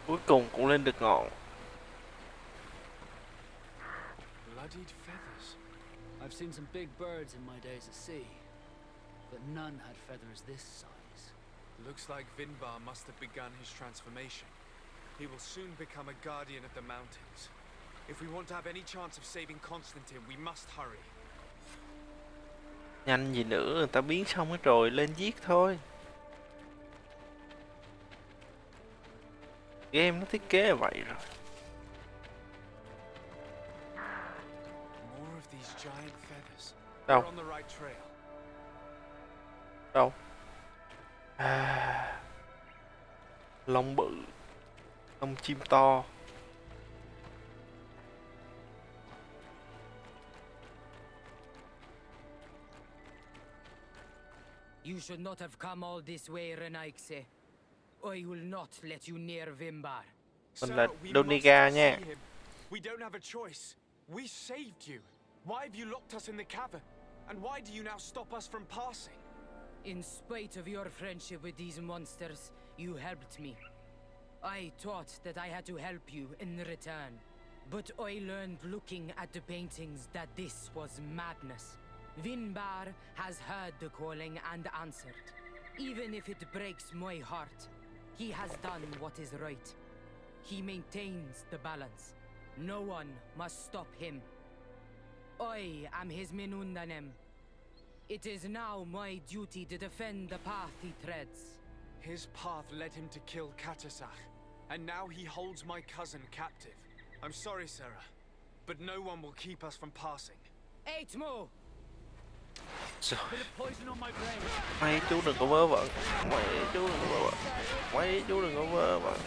Cuối cùng cũng lên được ngọn. Bloodied feathers. I've seen some big birds in my days at sea, but none had feathers this size. Looks like Vinbar must have begun his transformation. He will soon become a guardian of the mountains. If we want to have any chance of saving Constantine, we must hurry. Nhanh gì nữa, người ta biến xong hết rồi, lên giết thôi. Game nó thiết kế là vậy rồi. More of these giant feathers. Đâu? We're on the right trail. Đâu? À, lông bự, lông chim to. You should not have come all this way, Renaikse. I will not let you near Vimbar. Mình là Sir, we Doniga must nha. see him. We don't have a choice. We saved you. Why have you locked us in the cavern? And why do you now stop us from passing? In spite of your friendship with these monsters, you helped me. I thought that I had to help you in return. But I learned looking at the paintings that this was madness. Vinbar has heard the calling and answered. Even if it breaks my heart, he has done what is right. He maintains the balance. No one must stop him. I am his Minundanem. It is now my duty to defend the path he treads. His path led him to kill Katasach, and now he holds my cousin captive. I'm sorry, Sarah, but no one will keep us from passing. Eitmo! Rồi. Bit of poison on my brain. Mấy chú đừng có vớ vẩn. Mấy chú đừng có vớ vẩn. Mấy chú đừng có vớ vẩn.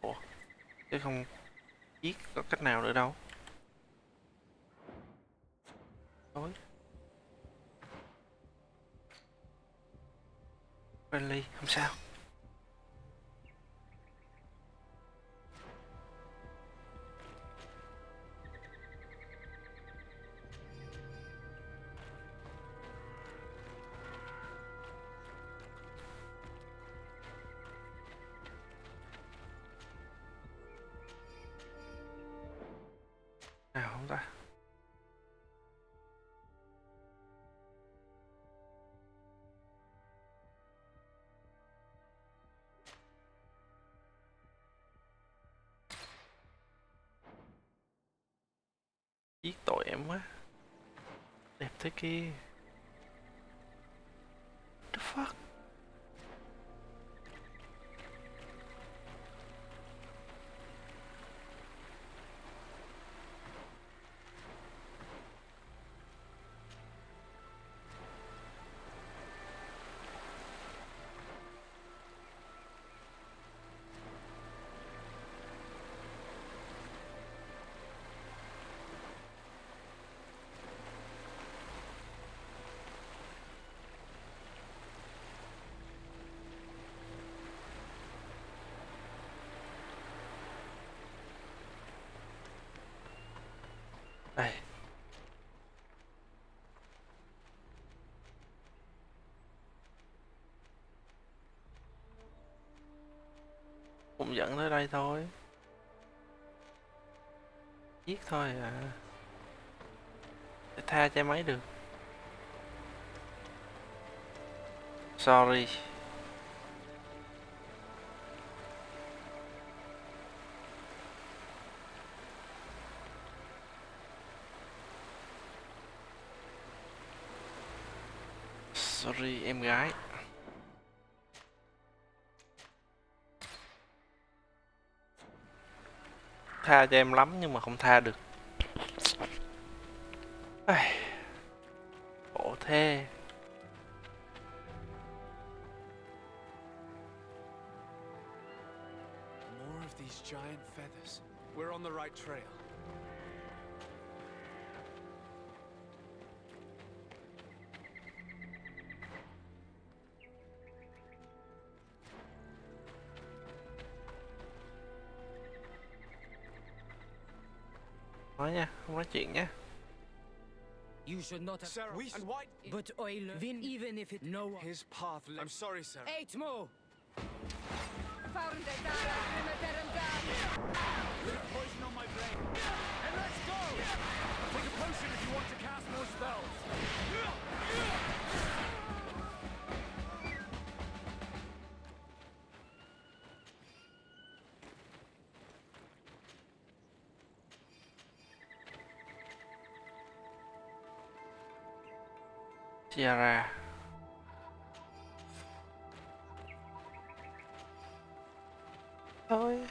Ủa? Chứ không giết có cách nào nữa đâu. Thôi. Friendly, không sao. Nào không ta? Giết tội em quá. Đẹp thế kia. The fuck? Đây. Cũng dẫn tới đây thôi. Giết thôi à. Để tha cho mấy được. Sorry. Sorry em gái. Tha cho em lắm nhưng mà không tha được. Khổ thế. More of these giant feathers. We're on the right trail. Nói nha, không nói chuyện nha. You should not have. Sarah, and why? But oil, even if it no one. His path. I'm sorry, Sarah. Eight more. Found it, Dara. Poison on my brain. And let's go! Take a potion if you want to cast more spells. Chia ra. Thôi.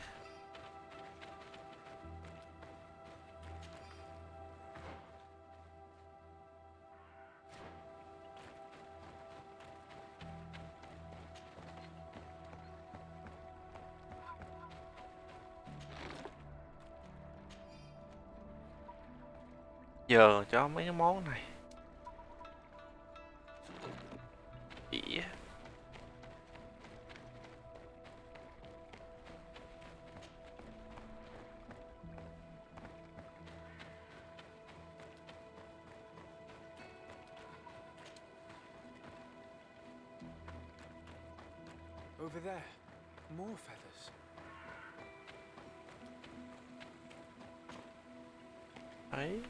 Giờ cho mấy cái món này. Ỉa. Over there. More feathers. Đấy.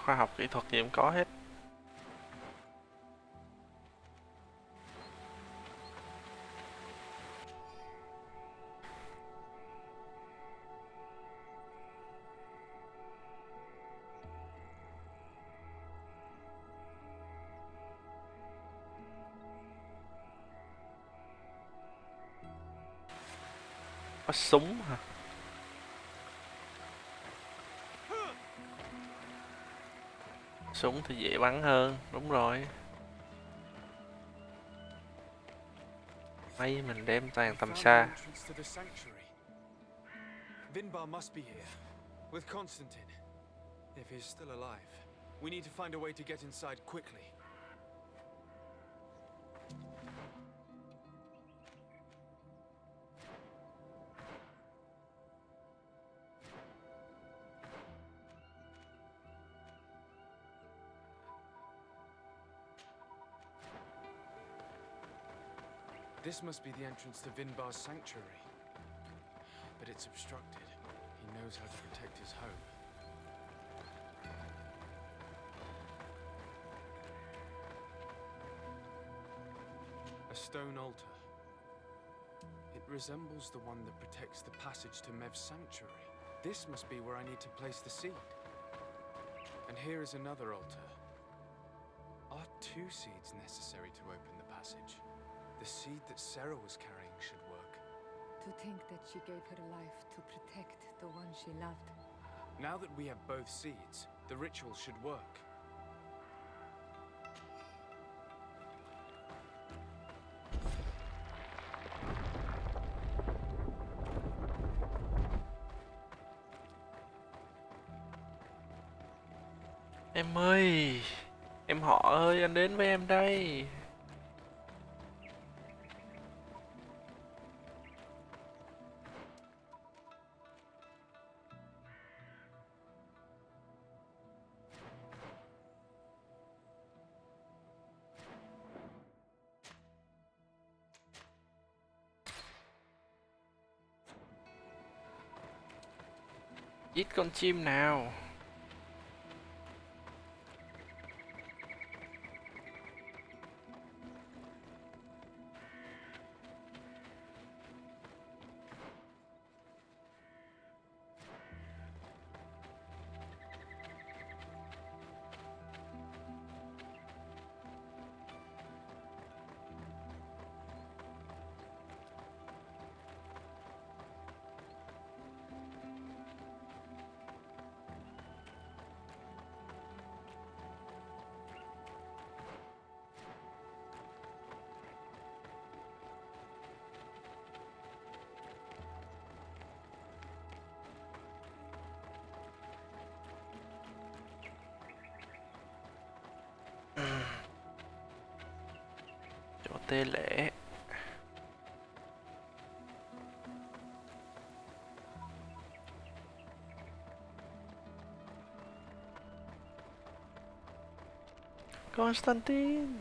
Khoa học kỹ thuật gì cũng có hết. Có súng hả? Súng thì dễ bắn hơn, đúng rồi. May mình đem toàn tầm xa. Vinbar must be here, with Constantine. If he's still alive, we need to find a way to get inside quickly. This must be the entrance to Vinbar's sanctuary. But it's obstructed. He knows how to protect his home. A stone altar. It resembles the one that protects the passage to Mev's sanctuary. This must be where I need to place the seed. And here is another altar. Are 2 seeds necessary to open the passage? The seed that Sarah was carrying should work. To think that she gave her life to protect the one she loved. Now that we have both seeds, the ritual should work. Em ơi, em họ ơi, anh đến với em đây. Giết con chim nào. Chỗ tê lễ. Constantine.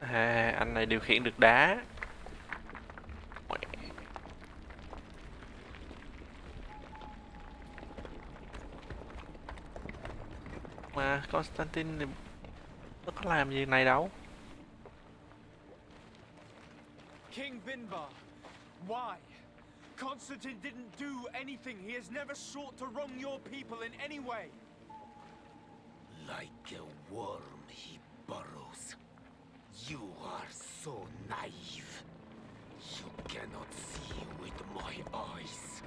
À, anh này điều khiển được đá. Mà Constantine thì nó có làm gì này đâu. King Vinbar, why? Constantine didn't do anything. He has never sought to wrong your people in any way. Like a worm he burrows. You are so naive. You cannot see with my eyes.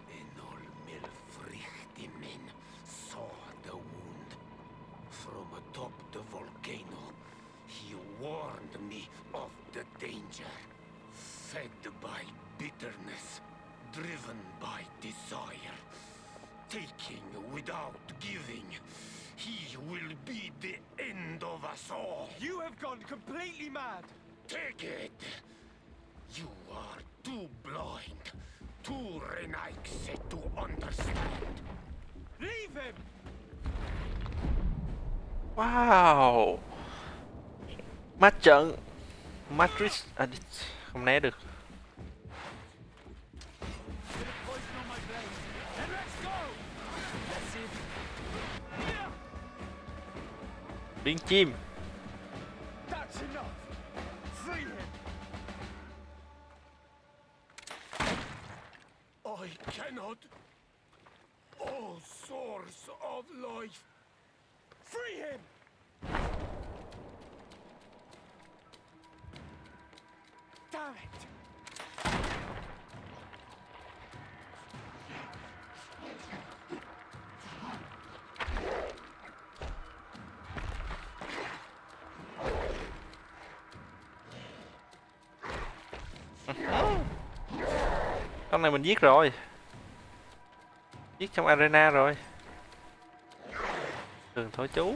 Enol Milfrichtimin saw the wound. From atop the volcano, he warned me of the danger. Fed by bitterness, driven by desire, taking without giving, he will be the end of us all. You have gone completely mad. Take it! You are too blind, too Renaigse to understand. Leave him! Wow. Mắt trận Matrix. À, không né được. Biến chim. That's enough. Free him. I cannot. O source of life. Free him! Damn it! Con này mình giết rồi. Giết trong arena rồi. Đường thổi chú.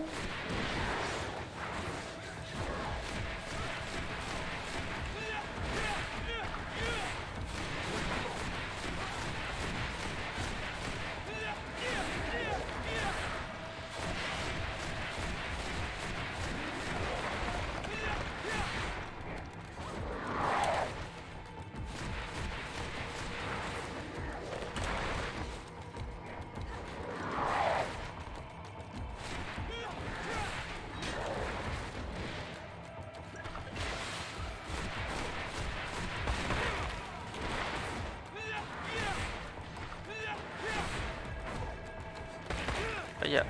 dạ.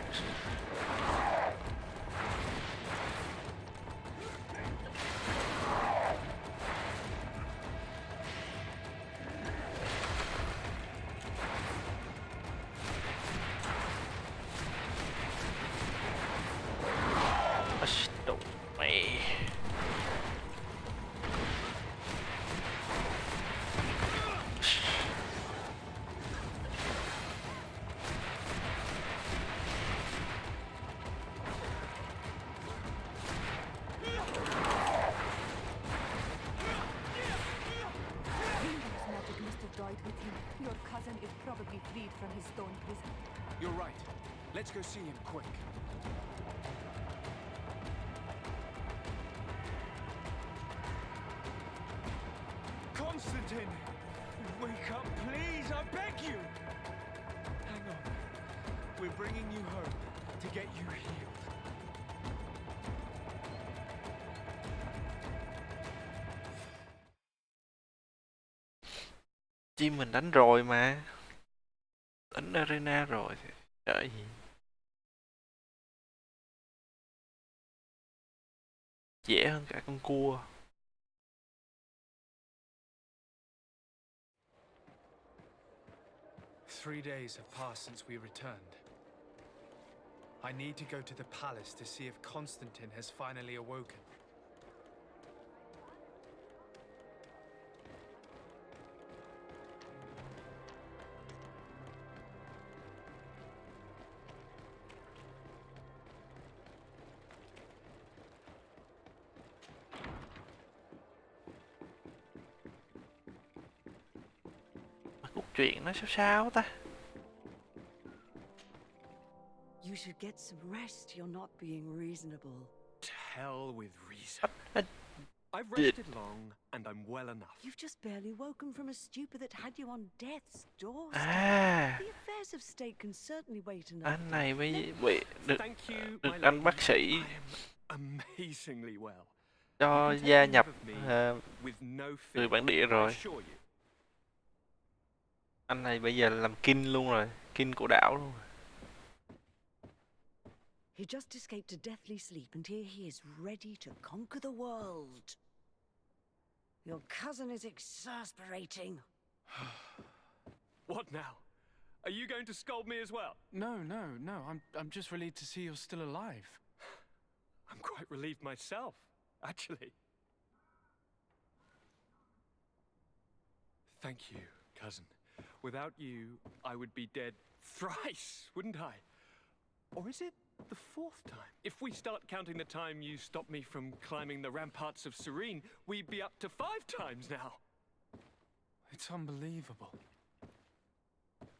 Đồ mẹ. Your cousin is probably freed from his stone prison. You're right. Let's go see him quick. Constantine! Wake up, please! I beg you! Hang on. We're bringing you home to get you healed. Chim mình đánh rồi mà. Đánh arena rồi. Trời gì. Dễ hơn cả con cua. Three days have passed since we returned. I need to go to the palace to see if Constantine has finally awoken. Cốt truyện nó sao ta? You should get some rest. You're not being reasonable. To hell with reason. I've Did- rested long, and I'm well enough. You've just barely woken from a stupor that had you on death's doorstep. À, The affairs of state can certainly wait another anh này day. mới bị được, Thank you, được my anh lady. bác sĩ I'm amazingly well. cho You can take gia leave nhập of me with no người fear, bản địa I rồi. assure you. Anh này bây giờ làm king luôn rồi, king của đảo luôn rồi. He just escaped a deathly sleep, and here he is, ready to conquer the world. Your cousin is exasperating. What now? Are you going to scold me as well? No. I'm just relieved to see you're still alive. I'm quite relieved myself, actually. Thank you, cousin. Without you, I would be dead thrice, wouldn't I? Or is it the fourth time? If we start counting the time you stopped me from climbing the ramparts of Serene, we'd be up to 5 times now. It's unbelievable.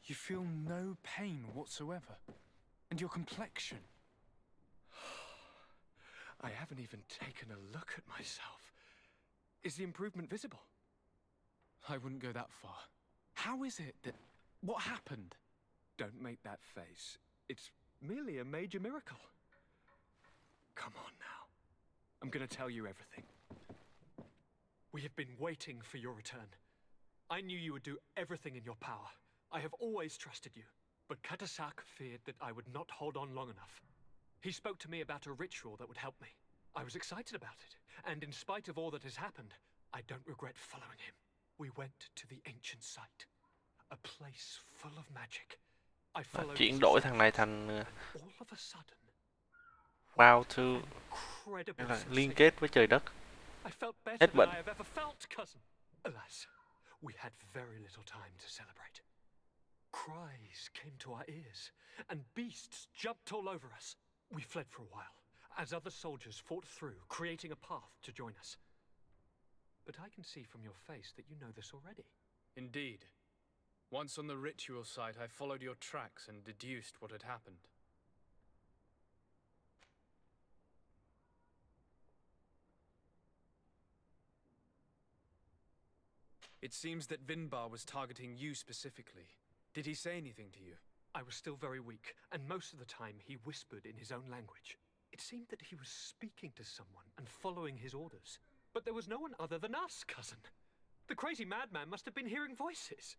You feel no pain whatsoever. And your complexion. I haven't even taken a look at myself. Is the improvement visible? I wouldn't go that far. How is it that... What happened? Don't make that face. It's merely a major miracle. Come on now. I'm gonna tell you everything. We have been waiting for your return. I knew you would do everything in your power. I have always trusted you. But Katasak feared that I would not hold on long enough. He spoke to me about a ritual that would help me. I was excited about it. And in spite of all that has happened, I don't regret following him. We went to the ancient site. A place full of magic. I followed Chuyển đổi thằng này thành all of a sudden, bao to incredible là sensation. liên kết với trời đất. I felt better Hết than bệnh. I have ever felt, cousin. Alas, we had very little time to celebrate. Cries came to our ears, and beasts jumped all over us. We fled for a while, as other soldiers fought through, creating a path to join us. But I can see from your face that you know this already. Indeed. Once on the ritual site, I followed your tracks and deduced what had happened. It seems that Vinbar was targeting you specifically. Did he say anything to you? I was still very weak, and most of the time he whispered in his own language. It seemed that he was speaking to someone and following his orders. But there was no one other than us, cousin. The crazy madman must have been hearing voices.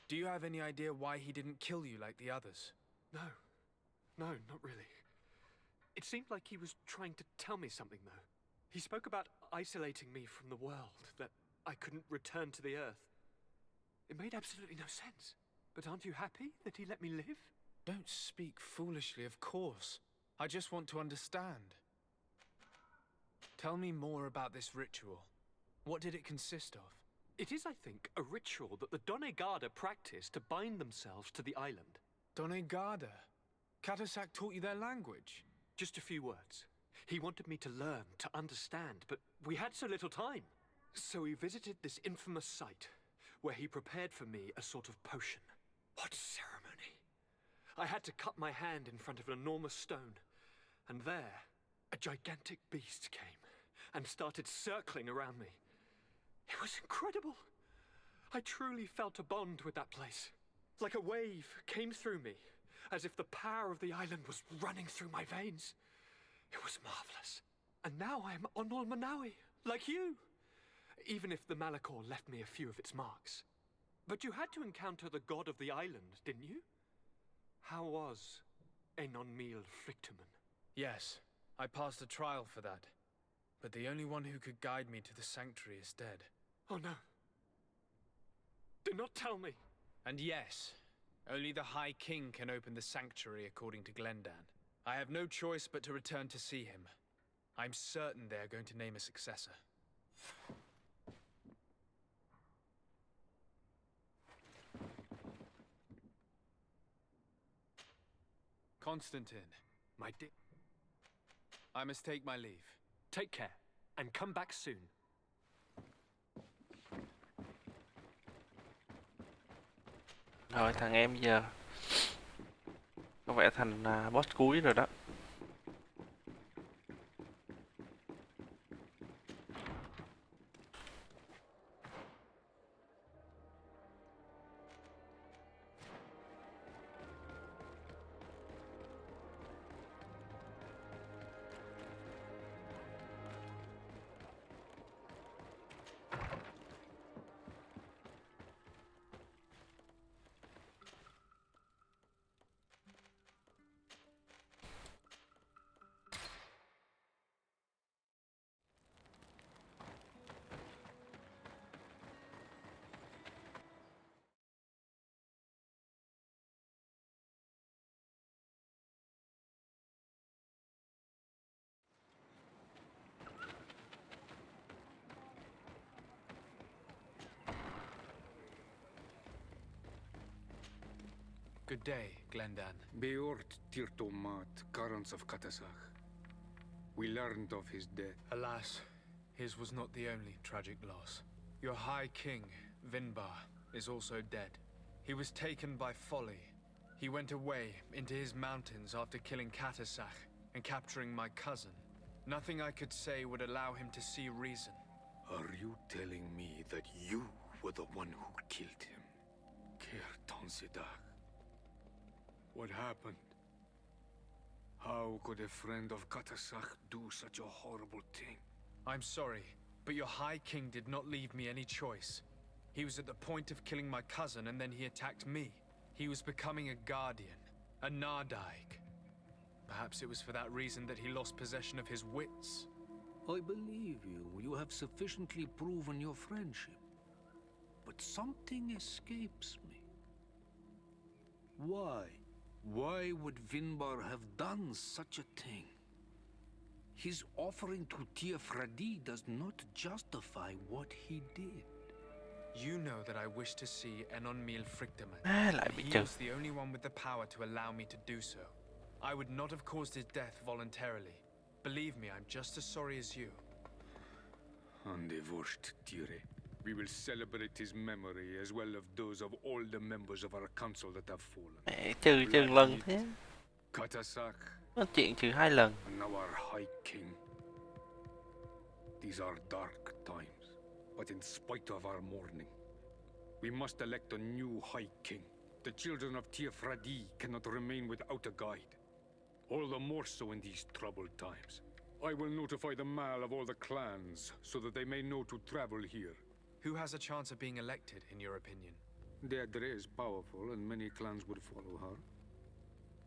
Do you have any idea why he didn't kill you like the others? No. No, not really. It seemed like he was trying to tell me something, though. He spoke about isolating me from the world, that I couldn't return to the Earth. It made absolutely no sense. But aren't you happy that he let me live? Don't speak foolishly, of course. I just want to understand. Tell me more about this ritual. What did it consist of? It is, I think, a ritual that the Donegada practice to bind themselves to the island. Donegada? Katasak taught you their language? Just a few words. He wanted me to learn, to understand, but we had so little time. So we visited this infamous site, where he prepared for me a sort of potion. What ceremony! I had to cut my hand in front of an enormous stone, and there, a gigantic beast came and started circling around me. It was incredible. I truly felt a bond with that place. Like a wave came through me, as if the power of the island was running through my veins. It was marvelous. And now I am Onol Manawi, like you. Even if the Malachor left me a few of its marks. But you had to encounter the god of the island, didn't you? How was Enonmil Frictamen? Yes, I passed a trial for that. But the only one who could guide me to the sanctuary is dead. Oh no. Do not tell me. And yes, only the High King can open the sanctuary according to Glendan. I have no choice but to return to see him. I'm certain they are going to name a successor. Constantine, I must take my leave. Take care, and come back soon. Rồi thằng em giờ có vẻ thành boss cuối rồi đó. Good day, Glendan. Beort Tirtomat, Garants of Katasach. We learned of his death. Alas, his was not the only tragic loss. Your High King, Vinbar, is also dead. He was taken by folly. He went away into his mountains after killing Katasach and capturing my cousin. Nothing I could say would allow him to see reason. Are you telling me that you were the one who killed him? Kertonsidach. What happened? How could a friend of Katasach do such a horrible thing? I'm sorry, but your High King did not leave me any choice. He was at the point of killing my cousin, and then he attacked me. He was becoming a guardian, a Nardaig. Perhaps it was for that reason that he lost possession of his wits. I believe you. You have sufficiently proven your friendship. But something escapes me. Why? Why would Vinbar have done such a thing? His offering to Tiafradi does not justify what he did. You know that I wish to see Enonmil Frictamen. Lại bị He trừ. was the only one with the power to allow me to do so. I would not have caused his death voluntarily. Believe me, I'm just as sorry as you. Undivorced, Tire. We will celebrate his memory as well as those of all the members of our council that have fallen. Mẹ trừ chừng lần thế. Katasach, Có chuyện trừ 2 lần. and now our High King. These are dark times, but in spite of our mourning, we must elect a new High King. The children of Tiafradi cannot remain without a guide. All the more so in these troubled times. I will notify the Mal of all the clans so that they may know to travel here. Who has a chance of being elected, in your opinion? Deirdre is powerful and many clans would follow her.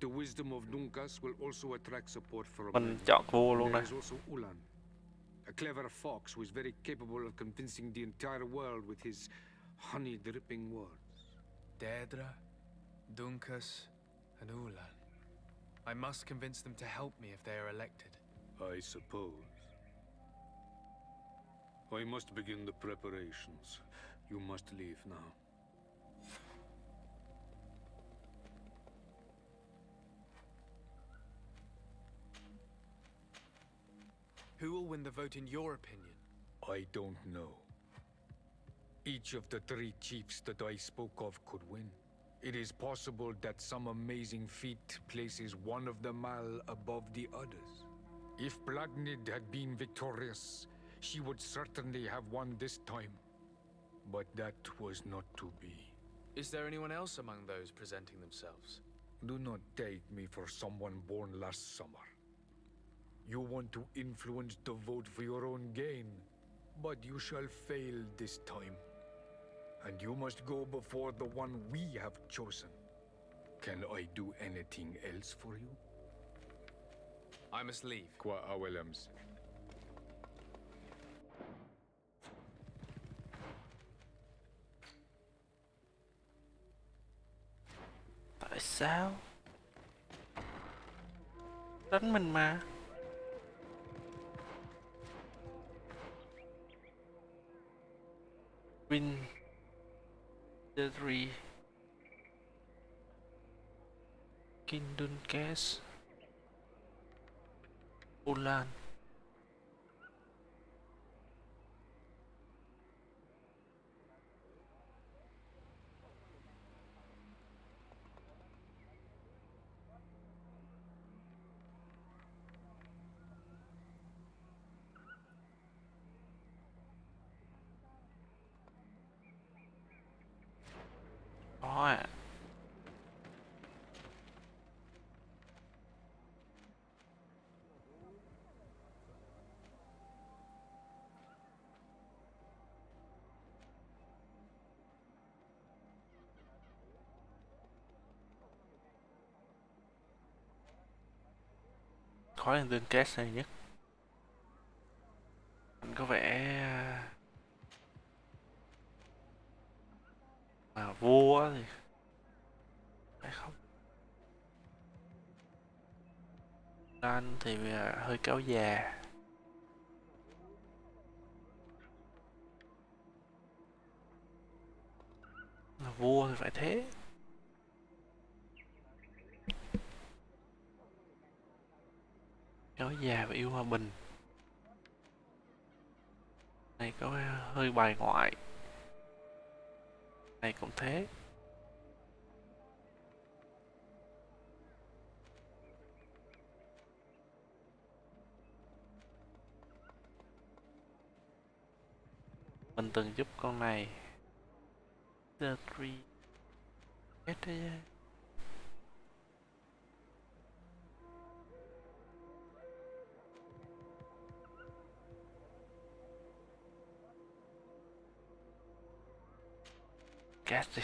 The wisdom of Nunkas will also attract support from Mình many. chọn vua And luôn there nè. is also Ulan, a clever fox who is very capable of convincing the entire world with his honey-dripping words. Deirdre, Dunkas, and Ulan. I must convince them to help me if they are elected. I suppose. I must begin the preparations. You must leave now. Who will win the vote in your opinion? I don't know. Each of the 3 chiefs that I spoke of could win. It is possible that some amazing feat places one of them all above the others. If Blagnid had been victorious, she would certainly have won this time. But that was not to be. Is there anyone else among those presenting themselves? Do not take me for someone born last summer. You want to influence the vote for your own gain, but you shall fail this time. And you must go before the one we have chosen. Can I do anything else for you? I must leave. Qua Awelams. Tại sao? Đánh mình mà. Win the three Kingdom Cast Ulan. Đó à. Khó lên tương cast này nhất. Anh có vẻ mà vua thì phải không? Lan thì hơi cáo già. Là vua thì phải thế. Cáo già và yêu hòa bình. Này có hơi bài ngoại. Này cũng thế. Mình từng giúp con này. The three. Hết đấy. Cast đi.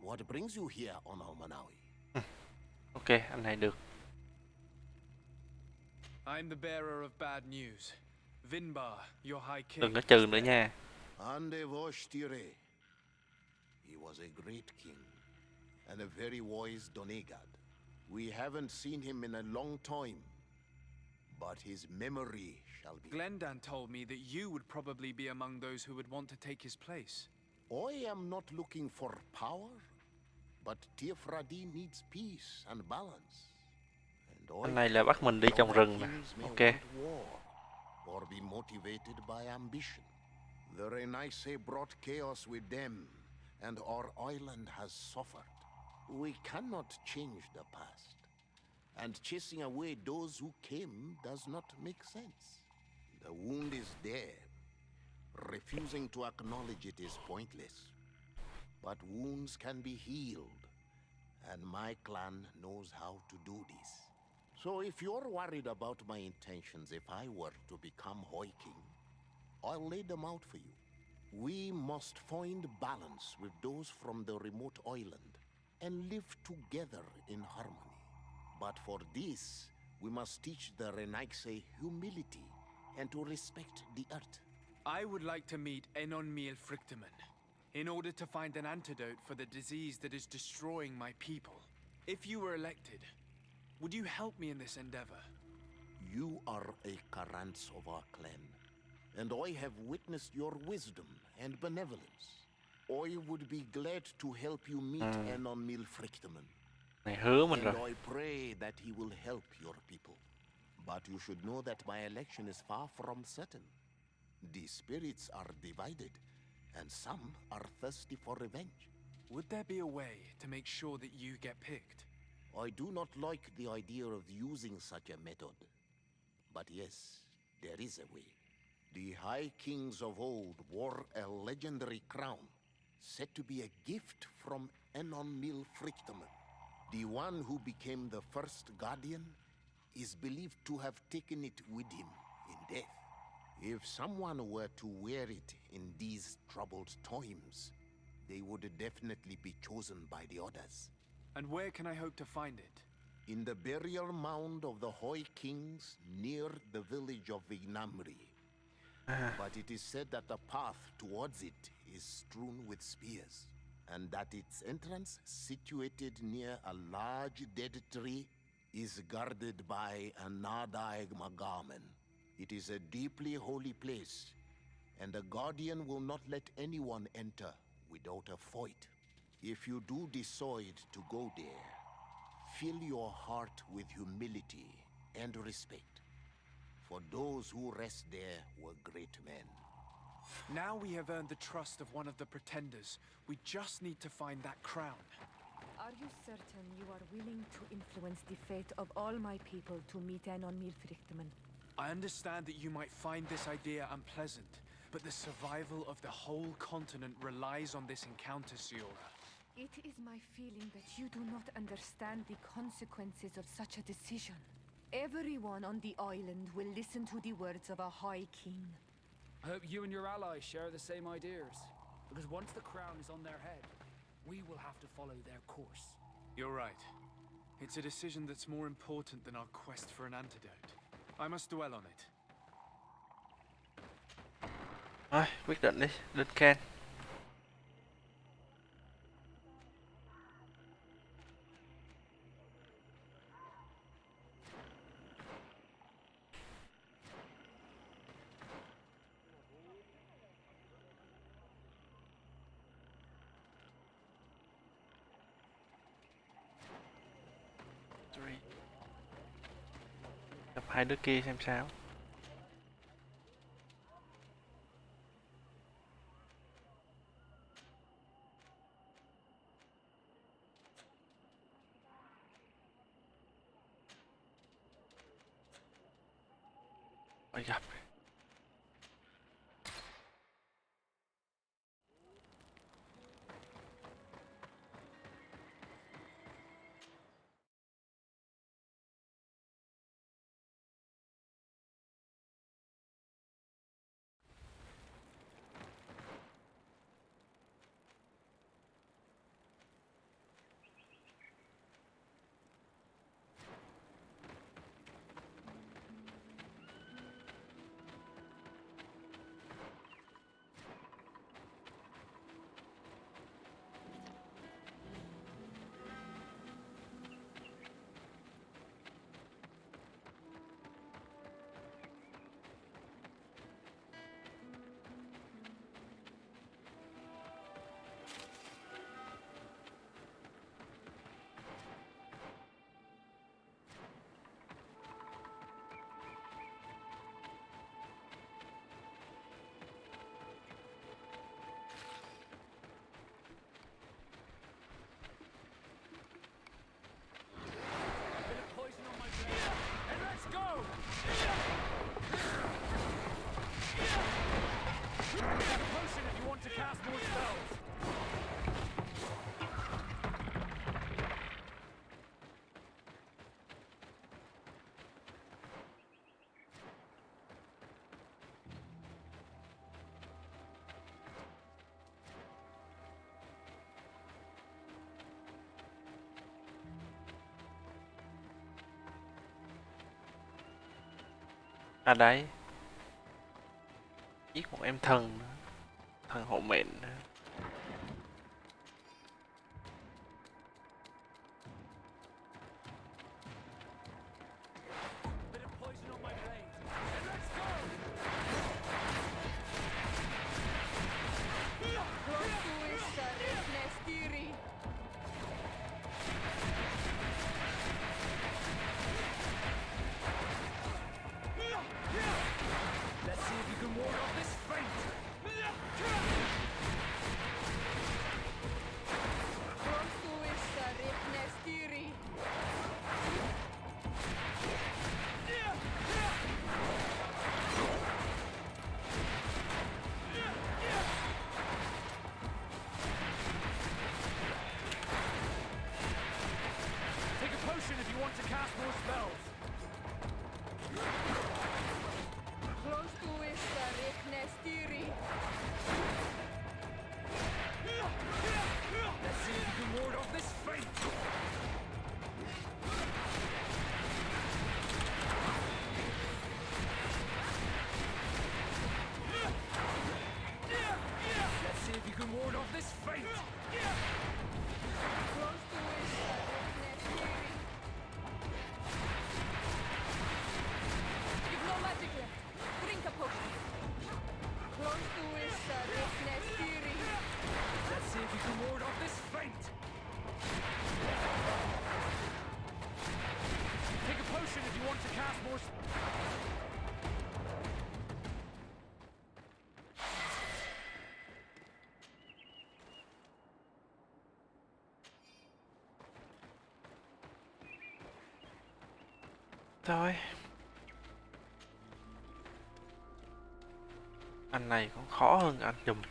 What brings you here on Manawi? Ok, anh này được. I'm the bearer of bad news. Vinbar, your high king. Đừng có trừ nữa nha. Ande Voshtire. He was a great king, and a very wise Donegad. We haven't seen him in a long time, but his memory shall be... Glendan told me that you would probably be among those who would want to take his place. I am not looking for power, but Tiefradi needs peace and balance. Anh này là bắt mình đi trồng rừng nè. Ok. Or be motivated by ambition. The Renaise brought chaos with them, and our island has suffered. We cannot change the past, and chasing away those who came does not make sense. The wound is there. Refusing to acknowledge it is pointless. But wounds can be healed, and my clan knows how to do this. So if you're worried about my intentions if I were to become Hoi King, I'll lay them out for you. We must find balance with those from the remote island and live together in harmony. But for this, we must teach the Renaigse humility and to respect the earth. I would like to meet Enon Miel Frichtemann in order to find an antidote for the disease that is destroying my people. If you were elected, would you help me in this endeavor? You are a Karants of our clan, and I have witnessed your wisdom and benevolence. I would be glad to help you meet Enon Miel Frichtemann. Này hứa mình And rồi. I pray that he will help your people. But you should know that my election is far from certain. The spirits are divided, and some are thirsty for revenge. Would there be a way to make sure that you get picked? I do not like the idea of using such a method. But yes, there is a way. The High Kings of old wore a legendary crown, said to be a gift from Enon Miel Frichtemann. The one who became the first guardian is believed to have taken it with him in death. If someone were to wear it in these troubled times, they would definitely be chosen by the others. And where can I hope to find it? In the burial mound of the Hoi Kings near the village of Vignamri. But it is said that the path towards it is strewn with spears, and that its entrance, situated near a large dead tree, is guarded by a Nadaig Magamen. It is a deeply holy place, and the Guardian will not let anyone enter without a fight. If you do decide to go there, fill your heart with humility and respect, for those who rest there were great men. Now we have earned the trust of one of the pretenders. We just need to find that crown. Are you certain you are willing to influence the fate of all my people to meet Enon Miel Frichtemann? I understand that you might find this idea unpleasant, but the survival of the whole continent relies on this encounter, Siora. It is my feeling that you do not understand the consequences of such a decision. Everyone on the island will listen to the words of a High King. I hope you and your allies share the same ideas. Because once the crown is on their head, we will have to follow their course. You're right. It's a decision that's more important than our quest for an antidote. I must dwell on it. Thôi, quyết định đi, lên can. Gặp hai đứa kia xem sao. Phải gặp. À đấy, giết một em thần, thần hộ mệnh. Let's see if you can ward off this fate. Take a potion if you want to cast more spells. Let's see if you can ward off this fate. Let's see if you can ward off this fate. You've no magic left. Drink a potion. Let's see if you can ward off this fate. Take a potion if you want to cast more. Thôi, anh này còn khó hơn anh Trùm.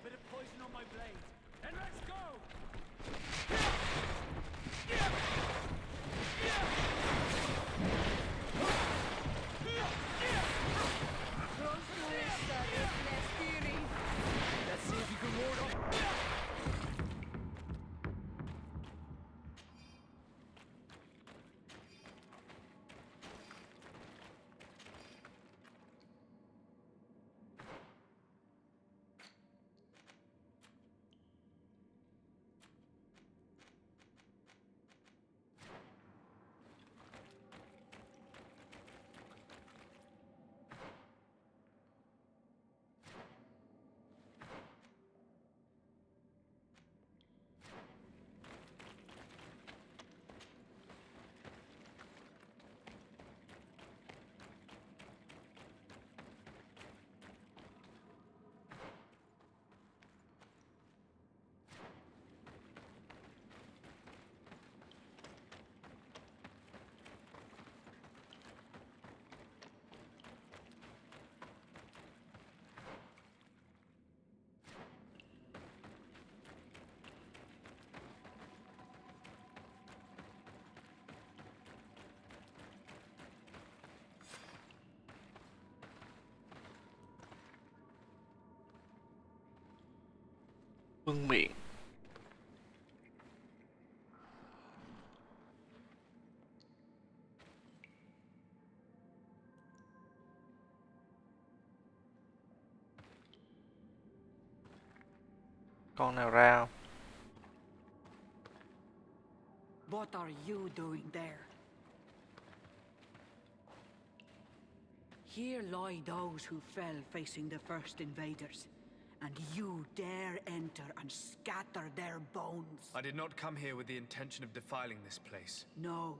Bit of poison on my blade, and let's go! Let's see if you can ward off. Vương miện. Con nào ra không? What are you doing there? Here lie those who fell facing the first invaders, and you dare enter and scatter their bones. I did not come here with the intention of defiling this place. No.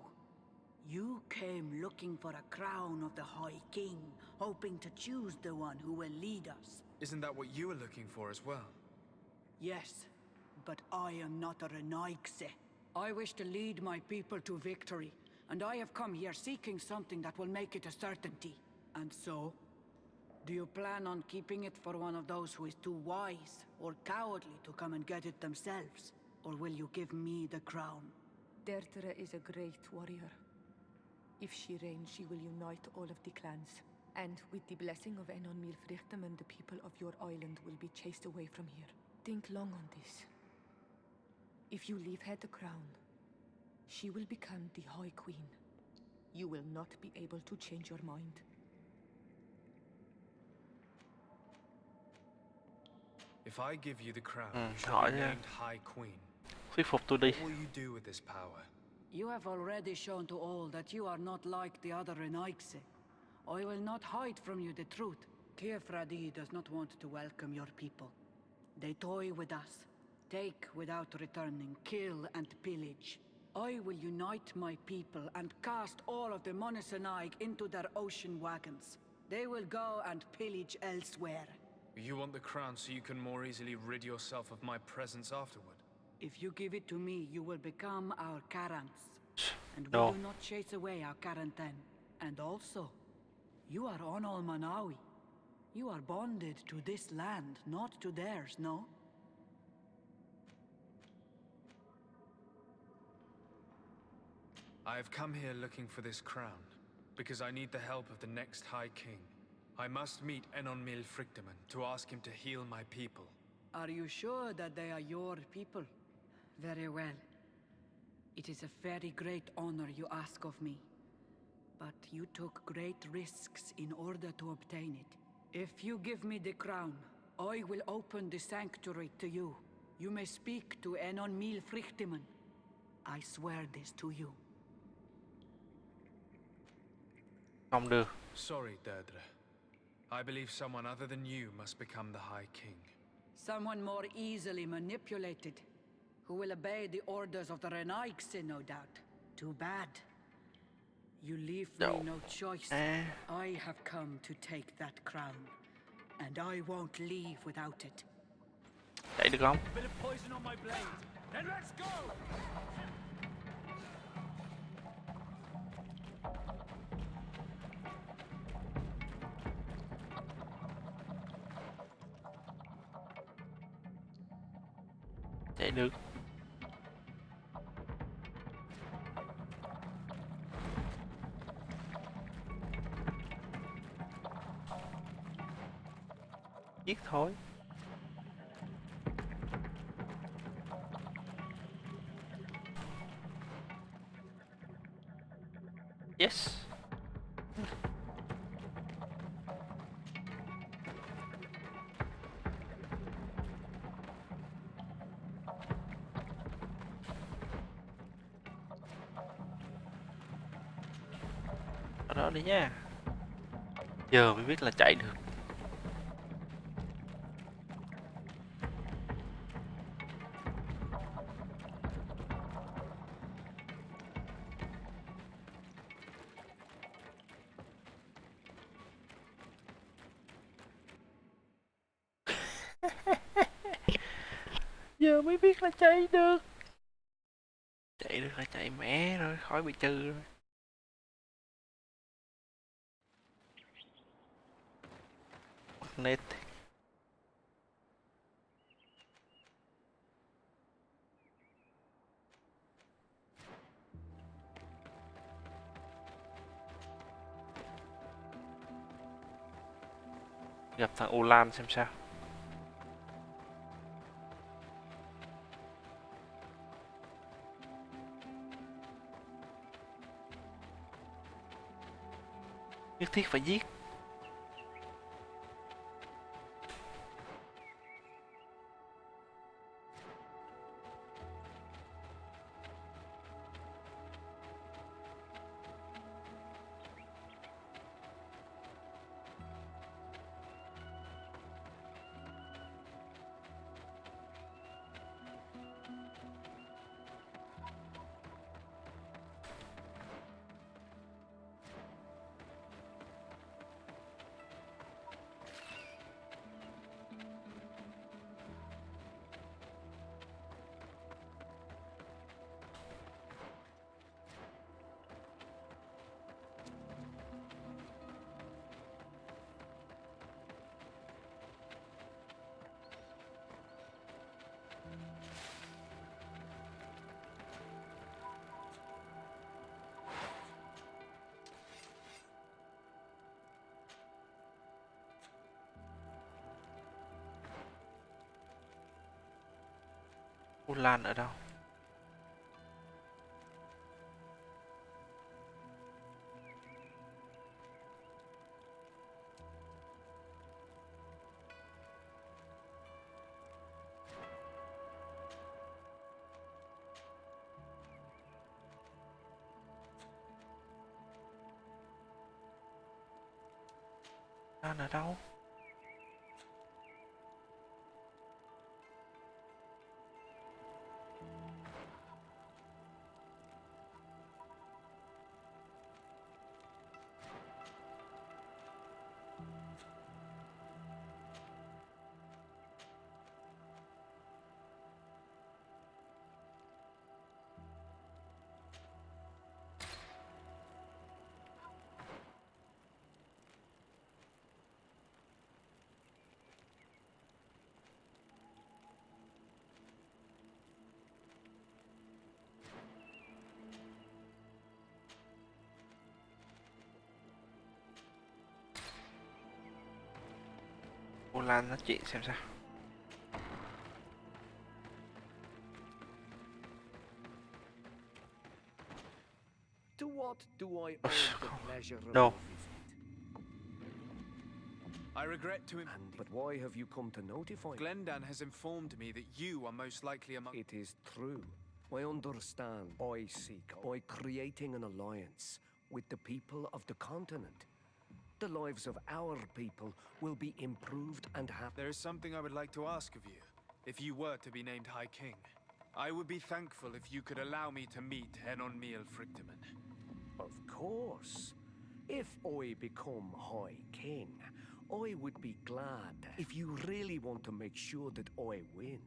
You came looking for a crown of the High King, hoping to choose the one who will lead us. Isn't that what you were looking for as well? Yes, but I am not a Renaigse. I wish to lead my people to victory, and I have come here seeking something that will make it a certainty. And so, do you plan on keeping it for one of those who is too wise or cowardly to come and get it themselves? Or will you give me the crown? Dertera is a great warrior. If she reigns, she will unite all of the clans. And with the blessing of Enon Milfrichtem, the people of your island will be chased away from here. Think long on this. If you leave her the crown, she will become the High Queen. You will not be able to change your mind. If I give you the crown, you shall hỏi be nha. named High Queen. Thuyết phục tôi đi. What will you do with this power? You have already shown to all that you are not like the other Renaigse. I will not hide from you the truth. Teofradi does not want to welcome your people. They toy with us, take without returning, kill and pillage. I will unite my people and cast all of the Monesenaig into their ocean wagons. They will go and pillage elsewhere. You want the crown so you can more easily rid yourself of my presence afterward? If you give it to me, you will become our Karants. And we No. do not chase away our Karanten. And also, you are Onol Manawi. You are bonded to this land, not to theirs, no? I have come here looking for this crown, because I need the help of the next High King. I must meet Enon Milfrichtem to ask him to heal my people. Are you sure that they are your people? Very well. It is a very great honor you ask of me. But you took great risks in order to obtain it. If you give me the crown, I will open the sanctuary to you. You may speak to Enon Milfrichtem. I swear this to you. Không được. Sorry, Deirdre. I believe someone other than you must become the High King. Someone more easily manipulated, who will obey the orders of the Renaigse, no doubt. Too bad. You leave me no choice. I have come to take that crown, and I won't leave without it. Chạy được không? Bit of poison on my blade. Then let's go! Chạy được. Giết thôi. Yes. Ở đó đi nha. Giờ mới biết là chạy được. Giờ mới biết là chạy được. Chạy được là chạy mẹ rồi, khỏi bị trừ rồi. Nét. Gặp thằng Ulan xem sao. Nhất thiết phải giết. Ulan ở đâu? Ulan ở đâu? Ulan nói chuyện xem sao. To what do I owe the pleasure of No. your visit? I regret to But why have you come to notify me? Glendan has informed me that you are most likely among... It is true. I understand. I seek by creating an alliance with the people of the continent. The lives of our people will be improved and happy. There is something I would like to ask of you, if you were to be named High King. I would be thankful if you could allow me to meet Henon Miel Frichtemann. Of course. If I become High King, I would be glad. If you really want to make sure that I win,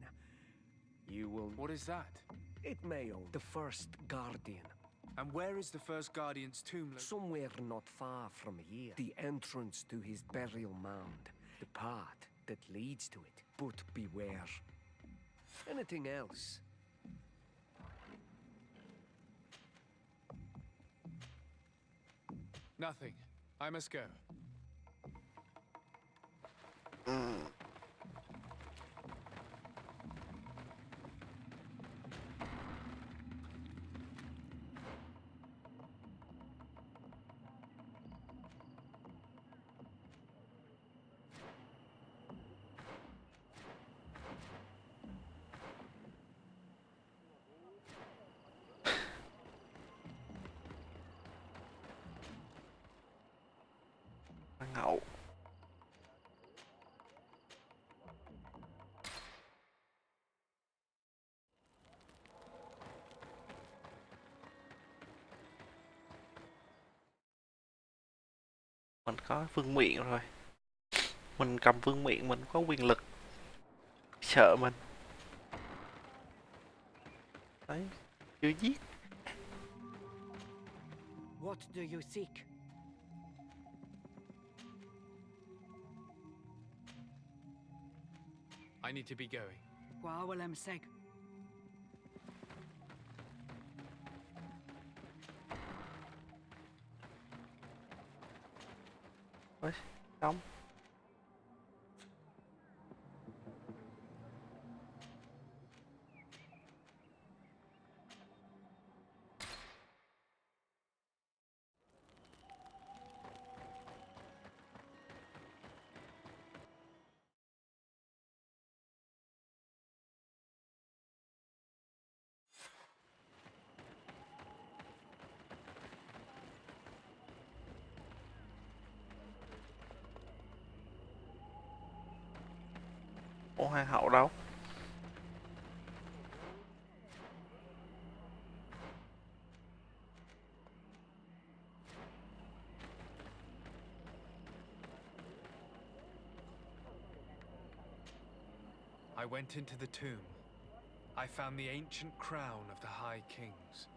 you will... What is that? It may own the first Guardian. And where is the first Guardian's tomb? Somewhere not far from here. The entrance to his burial mound. The path that leads to it. But beware. Anything else? Nothing. I must go. Ngậu. Mình có vương miện rồi. Mình cầm vương miện mình có quyền lực. Sợ mình. Đấy, chưa giết. What do you seek? I need to be going. Quá will em seg. Ôi, xong. Ủa hoàng hậu đâu? I went into the tomb. I found the ancient crown of the High Kings.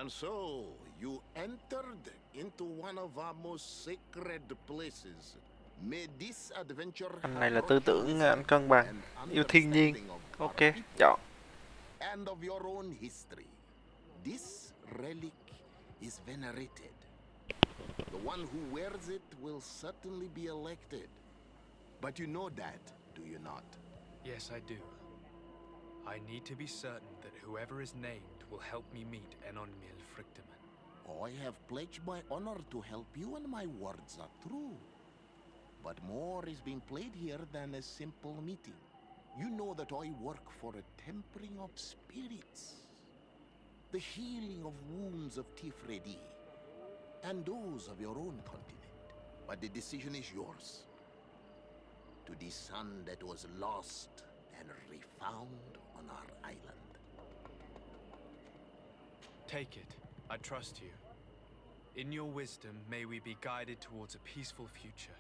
And so, you entered into one of our most sacred places. May this adventure Anh này là tư tưởng anh cân bằng, yêu thiên nhiên. Ok, chọn. and of your own history. This relic is venerated. The one who wears it will certainly be elected. But you know that, do you not? Yes, I do. I need to be certain that whoever is named will help me meet Enonmil Frichtemann. I have pledged my honor to help you, and my words are true. But more is being played here than a simple meeting. You know that I work for a tempering of spirits, the healing of wounds of Tifredi, and those of your own continent. But the decision is yours. To the son that was lost and refound on our island. Take it. I trust you. In your wisdom, may we be guided towards a peaceful future.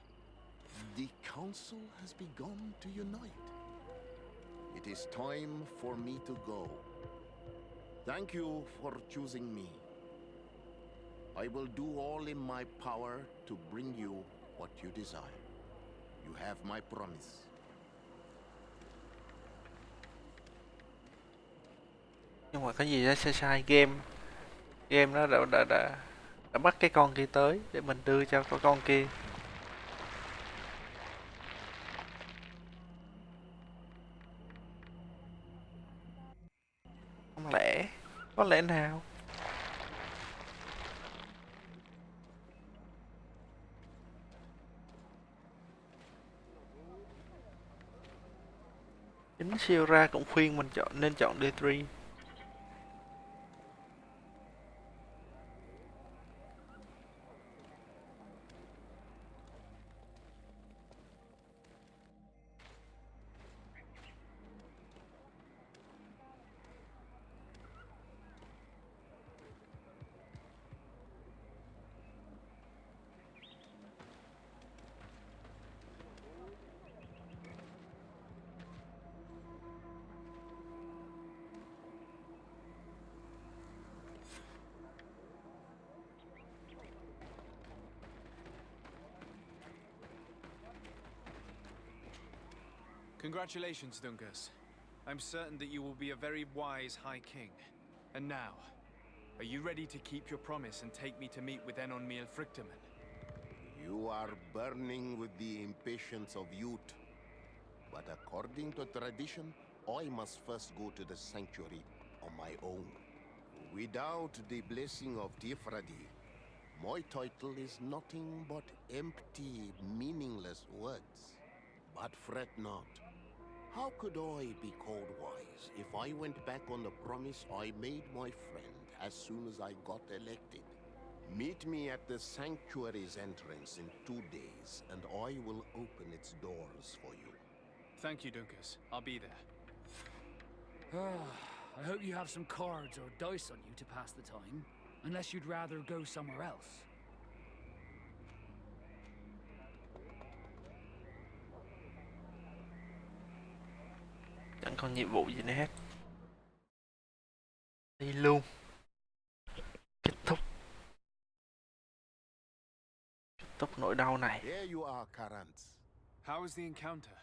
The council has begun to unite. It is time for me to go. Thank you for choosing me. I will do all in my power to bring you what you desire. You have my promise. Nhưng mà cái gì đó sai sai, game nó đã bắt cái con kia tới để mình đưa cho con kia. Không lẽ có lẽ nào chính Sierra cũng khuyên mình nên chọn D3. Congratulations, Dungus. I'm certain that you will be a very wise High King. And now, are you ready to keep your promise and take me to meet with Enonmil Frichtemann? You are burning with the impatience of youth. But according to tradition, I must first go to the sanctuary on my own. Without the blessing of Tifradi, my title is nothing but empty, meaningless words. But fret not. How could I be called wise if I went back on the promise I made my friend as soon as I got elected? Meet me at the sanctuary's entrance in 2 days, and I will open its doors for you. Thank you, Dungus. I'll be there. I hope you have some cards or dice on you to pass the time, unless you'd rather go somewhere else. Chẳng còn nhiệm vụ gì nữa hết. Đi luôn. Kết thúc nỗi đau này. There you are, Karantz. How was the encounter?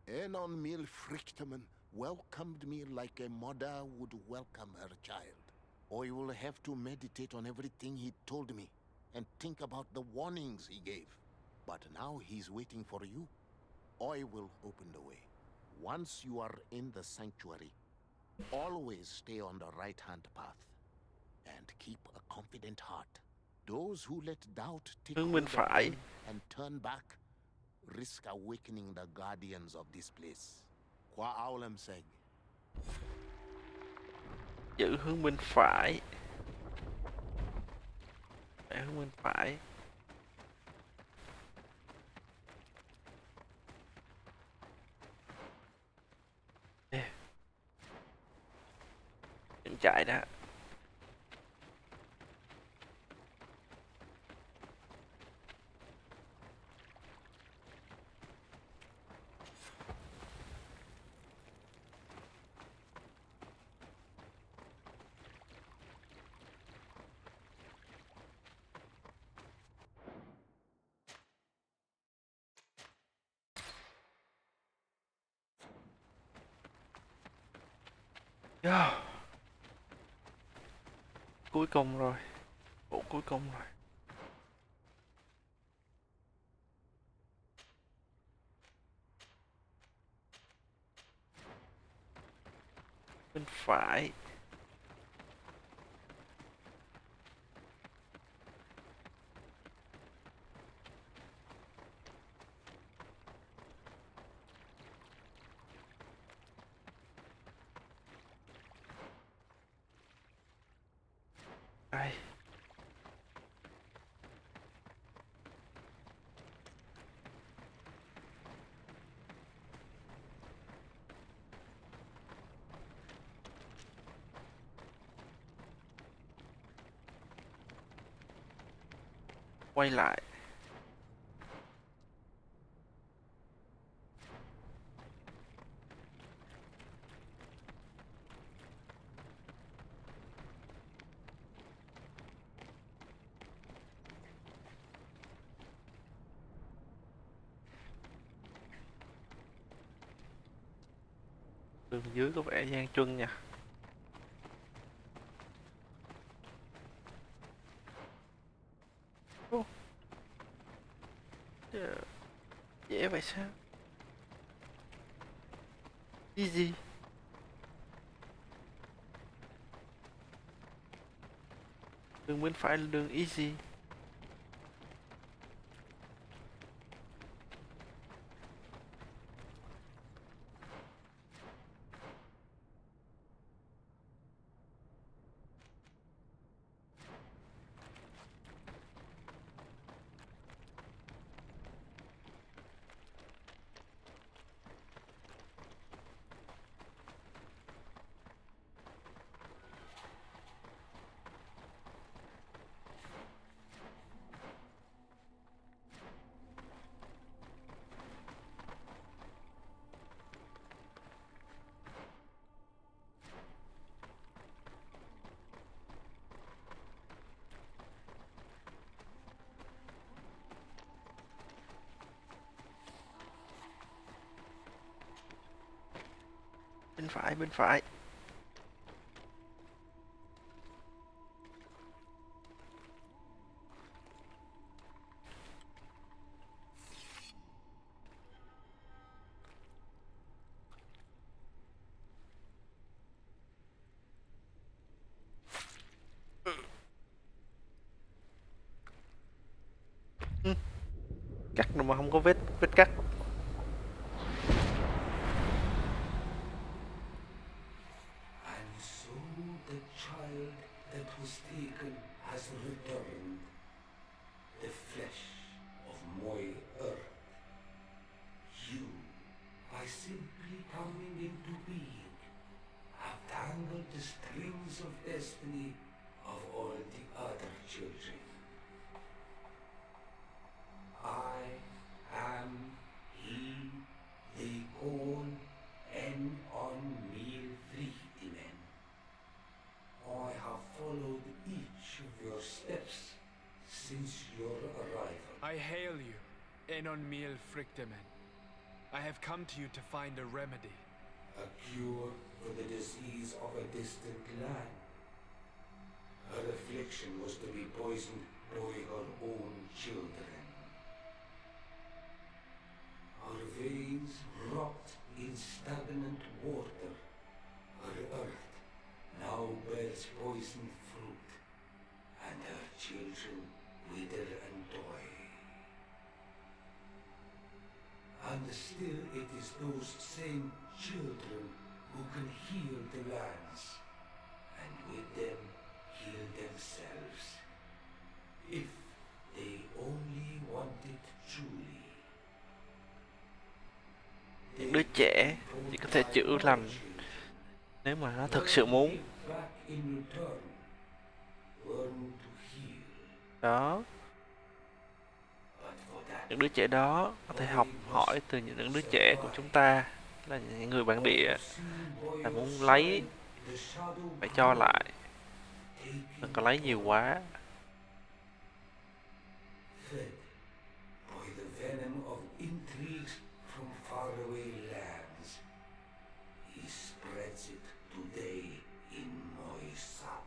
Enonmil Frichtemann welcomed me like a mother would welcome her child. I will have to meditate on everything he told me and think about the warnings he gave. But now he's waiting for you. I will open the way. Once you are in the sanctuary, always stay on the right-hand path and keep a confident heart. Those who let doubt take Hướng hold bên of phải. them and turn back risk awakening the guardians of this place. Qua Aulam seg. Giữ hướng bên phải. Hướng bên phải. Đừng chạy đó. Yeah. Cuối cùng rồi. Bộ cuối cùng rồi. phải. Đây. Quay lại. Đường dưới có vẻ gian truân nha. Ô. Dễ vậy sao? Easy. Đường bên phải là đường easy. Bên phải, bên phải. Cắt rồi mà không có vết cắt. And so the child that was taken has returned, the flesh of my earth. You, by simply coming into being, have tangled the strings of destiny of all the other children. I am he they call en on me Frichtinen. I have followed each of your steps since your arrival. I hail you, Enon Miel Frichtemen. I have come to you to find a remedy. A cure for the disease of a distant land. Her affliction was to be poisoned by her own children. Her veins rot in stagnant water. Her earth now bears poisoned fruit, and her children wither and die. And still it is those same children who can heal the lands, and with them heal themselves, if they only want it truly. Những đứa trẻ chỉ có thể chữa lành nếu mà nó thực sự muốn. Đó. Những đứa trẻ đó có thể học hỏi từ những đứa trẻ của chúng ta, là những người bản địa, là muốn lấy phải cho lại, đừng có lấy nhiều quá. Fed by the venom of intrigues from faraway lands, he spreads it today in my sap.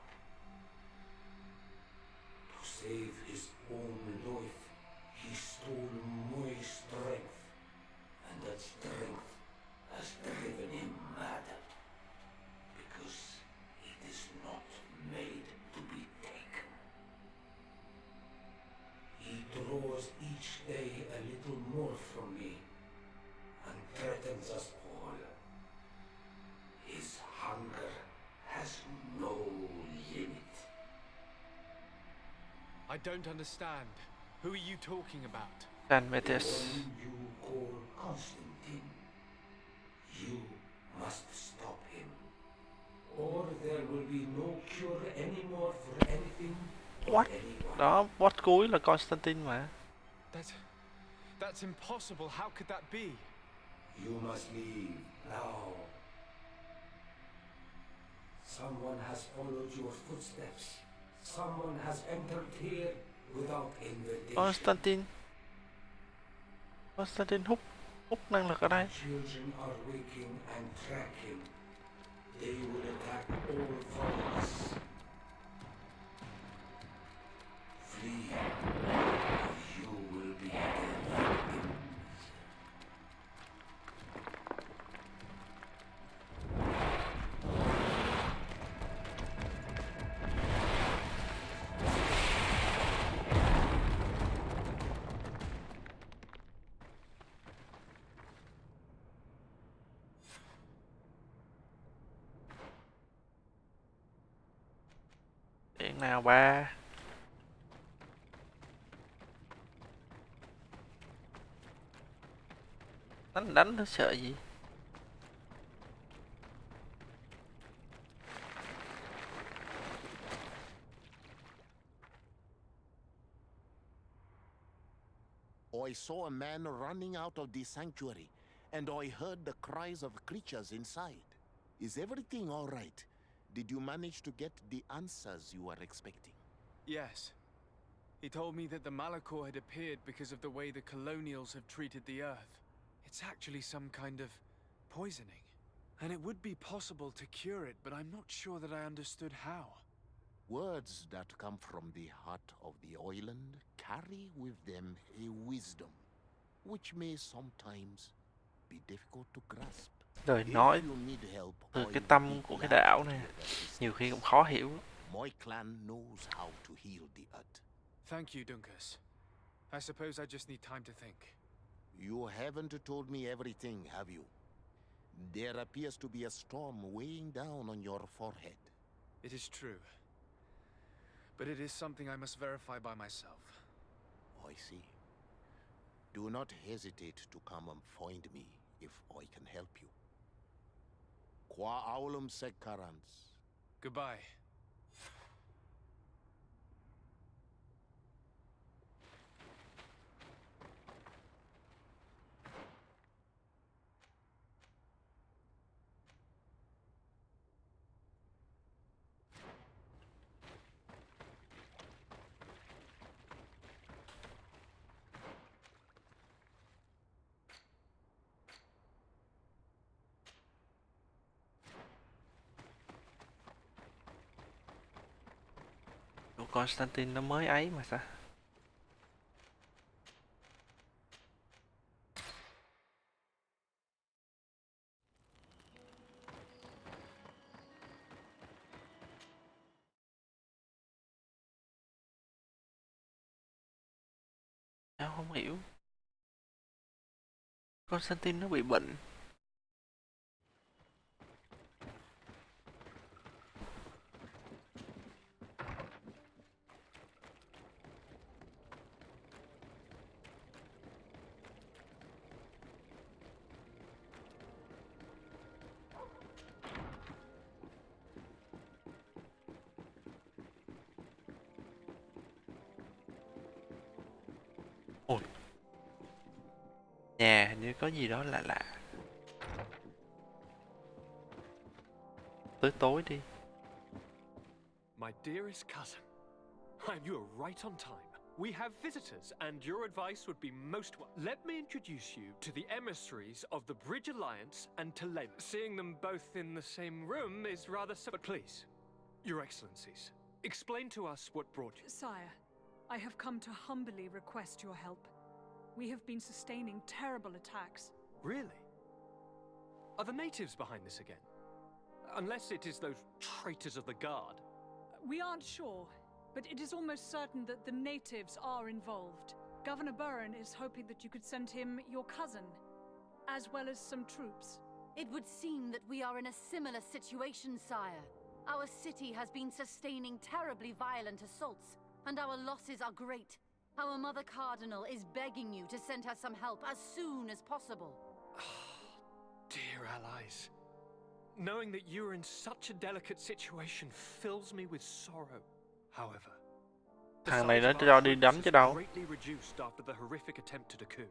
To save his own life, he stole my strength, and that strength has driven him mad. Because I don't understand. Who are you talking about? Canmetes. You call Constantine. You must stop him, or there will be no cure anymore for anything or What? anyone. Đó, what cuối là Constantine mà. That's impossible. How could that be? You must leave now. Someone has followed your footsteps. Someone has entered here without invitation. Constantine hút năng lực ở đây. Children are waking and track him. They will attack all for us. Flee, or you will be their victims. Chuyện nào ba? Đánh nó sợ gì? I saw a man running out of the sanctuary, and I heard the cries of creatures inside. Is everything all right? Did you manage to get the answers you were expecting? Yes. He told me that the Malachor had appeared because of the way the colonials have treated the Earth. It's actually some kind of poisoning. And it would be possible to cure it, but I'm not sure that I understood how. Words that come from the heart of the island carry with them a wisdom, which may sometimes be difficult to grasp. Lời nói If you need help, từ I cái will tâm be của cái glad đạo to này, give assistance. nhiều khi cũng khó hiểu. My clan knows how to heal the earth. Thank you, Dunkus. I suppose I just need time to think. You haven't told me everything, have you? There appears to be a storm weighing down on your forehead. It is true. But it is something I must verify by myself. I see. Do not hesitate to come and find me if I can help you. Qua aulum secarans. Goodbye. Của Constantine nó mới ấy mà sao? Sao không hiểu? Constantine nó bị bệnh. Ôi, nhà hình như có gì đó lạ lạ. Tới tối đi. My dearest cousin, you are right on time. We have visitors, and your advice would be most welcome. Let me introduce you to the emissaries of the Bridge Alliance and Telen. Seeing them both in the same room is rather but please, your excellencies, explain to us what brought you. Sire, I have come to humbly request your help. We have been sustaining terrible attacks. Really? Are the natives behind this again? Unless it is those traitors of the Guard. We aren't sure, but it is almost certain that the natives are involved. Governor Burren is hoping that you could send him your cousin, as well as some troops. It would seem that we are in a similar situation, sire. Our city has been sustaining terribly violent assaults. and our losses are great. Our Mother Cardinal is begging you to send her some help as soon as possible. Dear allies, knowing that you are in such a delicate situation fills me with sorrow. However, Thằng này nó cho đi đánh chứ đâu. greatly reduced after the horrific attempt at a coup.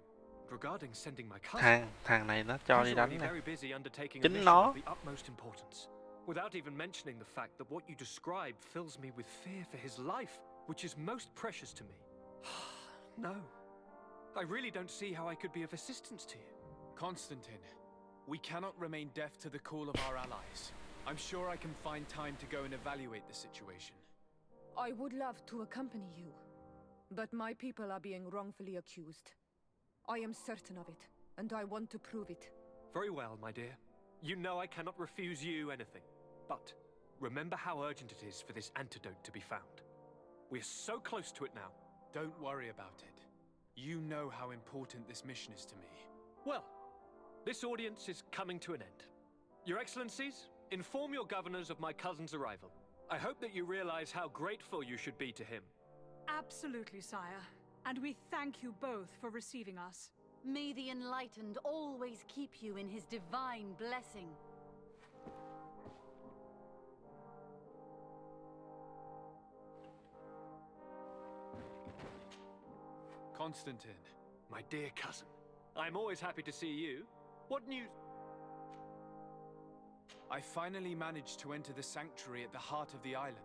Regarding sending my cousin, Thằng này nó cho đi đánh nè. very busy undertaking a Chính mission nó. of the utmost importance. Without even mentioning the fact that what you describe fills me with fear for his life, which is most precious to me. No. I really don't see how I could be of assistance to you. Constantine, we cannot remain deaf to the call of our allies. I'm sure I can find time to go and evaluate the situation. I would love to accompany you, but my people are being wrongfully accused. I am certain of it, and I want to prove it. Very well, my dear. You know I cannot refuse you anything. But remember how urgent it is for this antidote to be found. We are so close to it now. Don't worry about it. You know how important this mission is to me. Well, this audience is coming to an end. Your Excellencies, inform your governors of my cousin's arrival. I hope that you realize how grateful you should be to him. Absolutely, sire. And we thank you both for receiving us. May the Enlightened always keep you in his divine blessing. Constantine. My dear cousin, I'm always happy to see you. What news? I finally managed to enter the sanctuary at the heart of the island,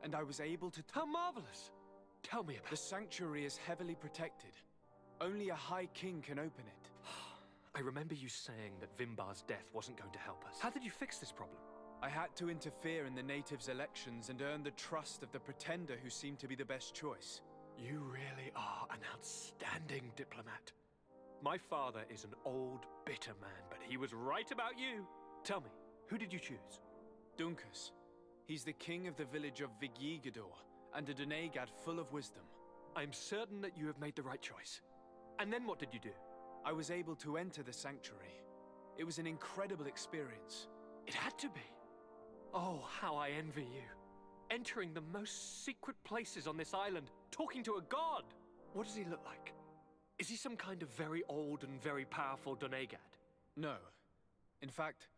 and I was able to... How marvelous! Tell me about The sanctuary is heavily protected. Only a High King can open it. I remember you saying that Vimbar's death wasn't going to help us. How did you fix this problem? I had to interfere in the natives' elections and earn the trust of the pretender who seemed to be the best choice. You really are an outstanding diplomat. My father is an old, bitter man, but he was right about you. Tell me, who did you choose? Duncus. He's the king of the village of Vigyigador, and a Donegad full of wisdom. I'm certain that you have made the right choice. And then what did you do? I was able to enter the sanctuary. It was an incredible experience. It had to be. Oh, how I envy you. Entering the most secret places on this island, talking to a god. What does he look like? Is he some kind of very old and very powerful Donegad? No. In fact,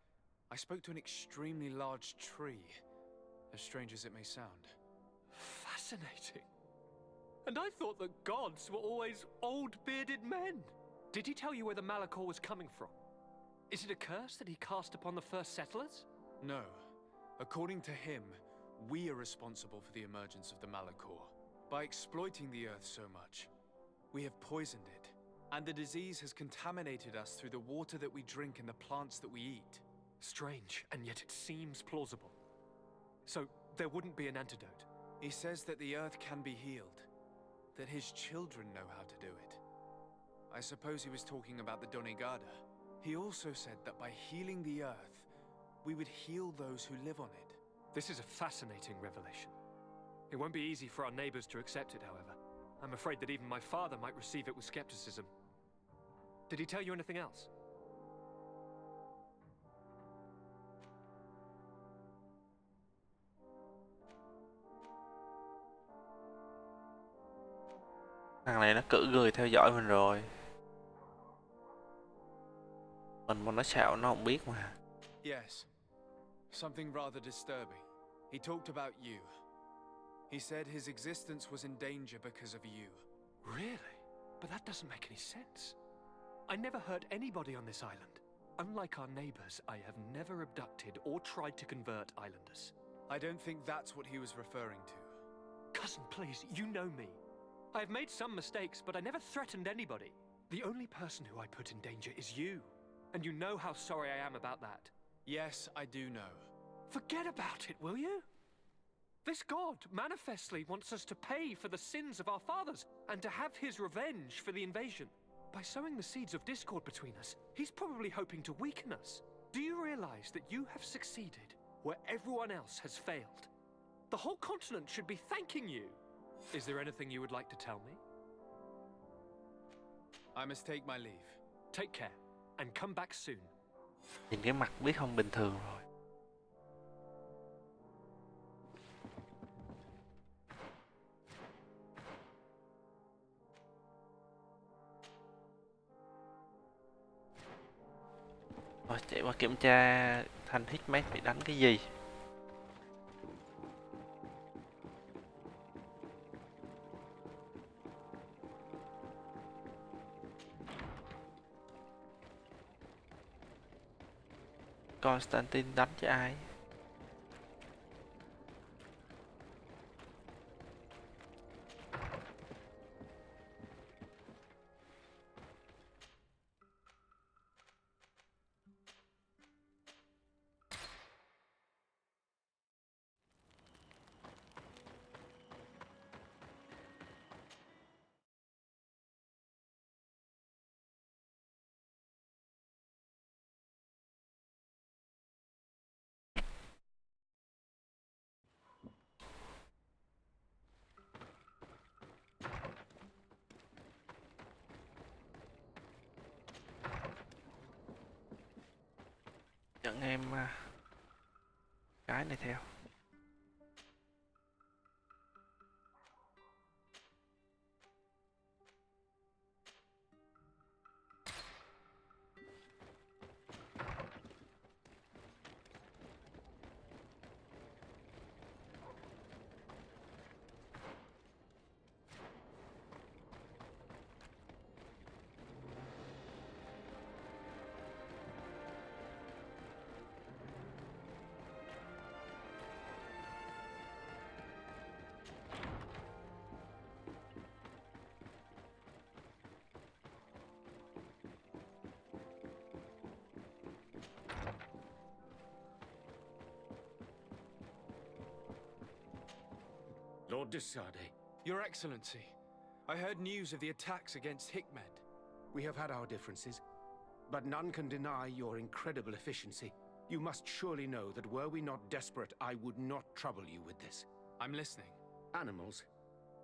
I spoke to an extremely large tree, as strange as it may sound. Fascinating. And I thought that gods were always old bearded men. Did he tell you where the Malachor was coming from? Is it a curse that he cast upon the first settlers? No. According to him, we are responsible for the emergence of the Malachor. By exploiting the earth so much, we have poisoned it, and the disease has contaminated us through the water that we drink and the plants that we eat. Strange, and yet it seems plausible. So, there wouldn't be an antidote? He says that the earth can be healed, that his children know how to do it. I suppose he was talking about the Donegada. He also said that by healing the earth, we would heal those who live on it. This is a fascinating revelation. It won't be easy for our neighbors to accept it, however. I'm afraid that even my father might receive it with skepticism. Did he tell you anything else? Thằng này nó cử người theo dõi mình rồi. Mình mà nó xạo nó không biết mà. Yes. Something rather disturbing. He talked about you. He said his existence was in danger because of you. Really? But that doesn't make any sense. I never hurt anybody on this island. Unlike our neighbors, I have never abducted or tried to convert islanders. I don't think that's what he was referring to. Cousin, please, you know me. I have made some mistakes, but I never threatened anybody. The only person who I put in danger is you. And you know how sorry I am about that. Yes, I do know. Forget about it, will you? This god manifestly wants us to pay for the sins of our fathers and to have his revenge for the invasion. By sowing the seeds of discord between us, he's probably hoping to weaken us. Do you realize that you have succeeded where everyone else has failed? The whole continent should be thanking you. Is there anything you would like to tell me? I must take my leave. Take care, and come back soon. Nhìn cái mặt biết không bình thường rồi. Rồi, chạy qua kiểm tra thanh Hitman bị đánh cái gì. Constantine đánh cho ai? Dẫn em cái này theo. Lord de Sade. Your Excellency, I heard news of the attacks against Hikmed. We have had our differences, but none can deny your incredible efficiency. You must surely know that were we not desperate, I would not trouble you with this. I'm listening. Animals,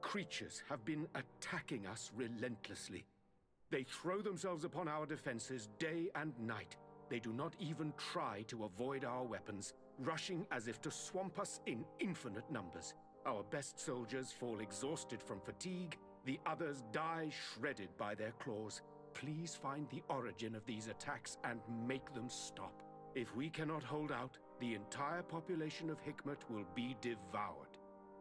creatures have been attacking us relentlessly. They throw themselves upon our defenses day and night. They do not even try to avoid our weapons, rushing as if to swamp us in infinite numbers. Our best soldiers fall exhausted from fatigue, the others die shredded by their claws. Please find the origin of these attacks and make them stop. If we cannot hold out, the entire population of Hikmet will be devoured.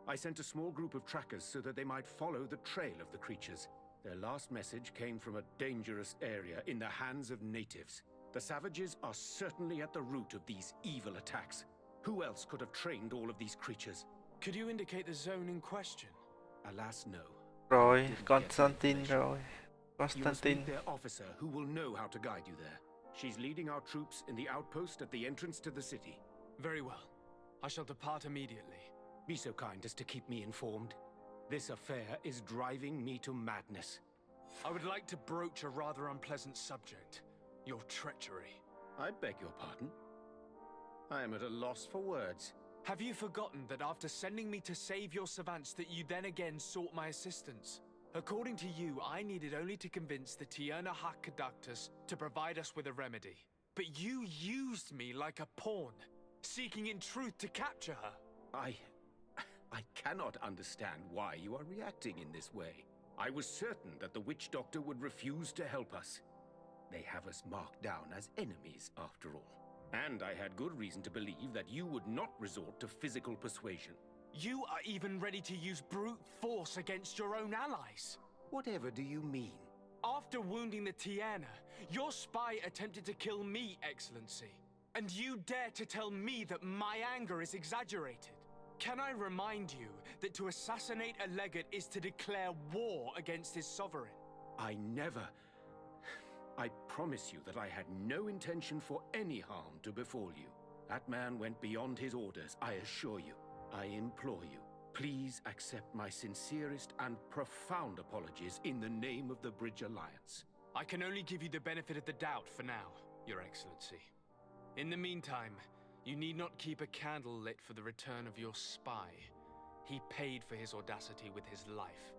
I sent a small group of trackers so that they might follow the trail of the creatures. Their last message came from a dangerous area in the hands of natives. The savages are certainly at the root of these evil attacks. Who else could have trained all of these creatures? Could you indicate the zone in question? Alas, no. Rồi, Constantine rồi. You must Constantine. meet their officer, who will know how to guide you there. She's leading our troops in the outpost at the entrance to the city. Very well. I shall depart immediately. Be so kind as to keep me informed. This affair is driving me to madness. I would like to broach a rather unpleasant subject. Your treachery. I beg your pardon? I am at a loss for words. Have you forgotten that after sending me to save your savants that you then again sought my assistance? According to you, I needed only to convince the Tierna Conductors to provide us with a remedy. But you used me like a pawn, seeking in truth to capture her. I cannot understand why you are reacting in this way. I was certain that the witch doctor would refuse to help us. They have us marked down as enemies, after all. And I had good reason to believe that you would not resort to physical persuasion. You are even ready to use brute force against your own allies. Whatever do you mean? After wounding the Tierna, your spy attempted to kill me, Excellency. And you dare to tell me that my anger is exaggerated. Can I remind you that to assassinate a legate is to declare war against his sovereign? I promise you that I had no intention for any harm to befall you. That man went beyond his orders, I assure you. I implore you, please accept my sincerest and profound apologies in the name of the Bridge Alliance. I can only give you the benefit of the doubt for now, Your Excellency. In the meantime, you need not keep a candle lit for the return of your spy. He paid for his audacity with his life.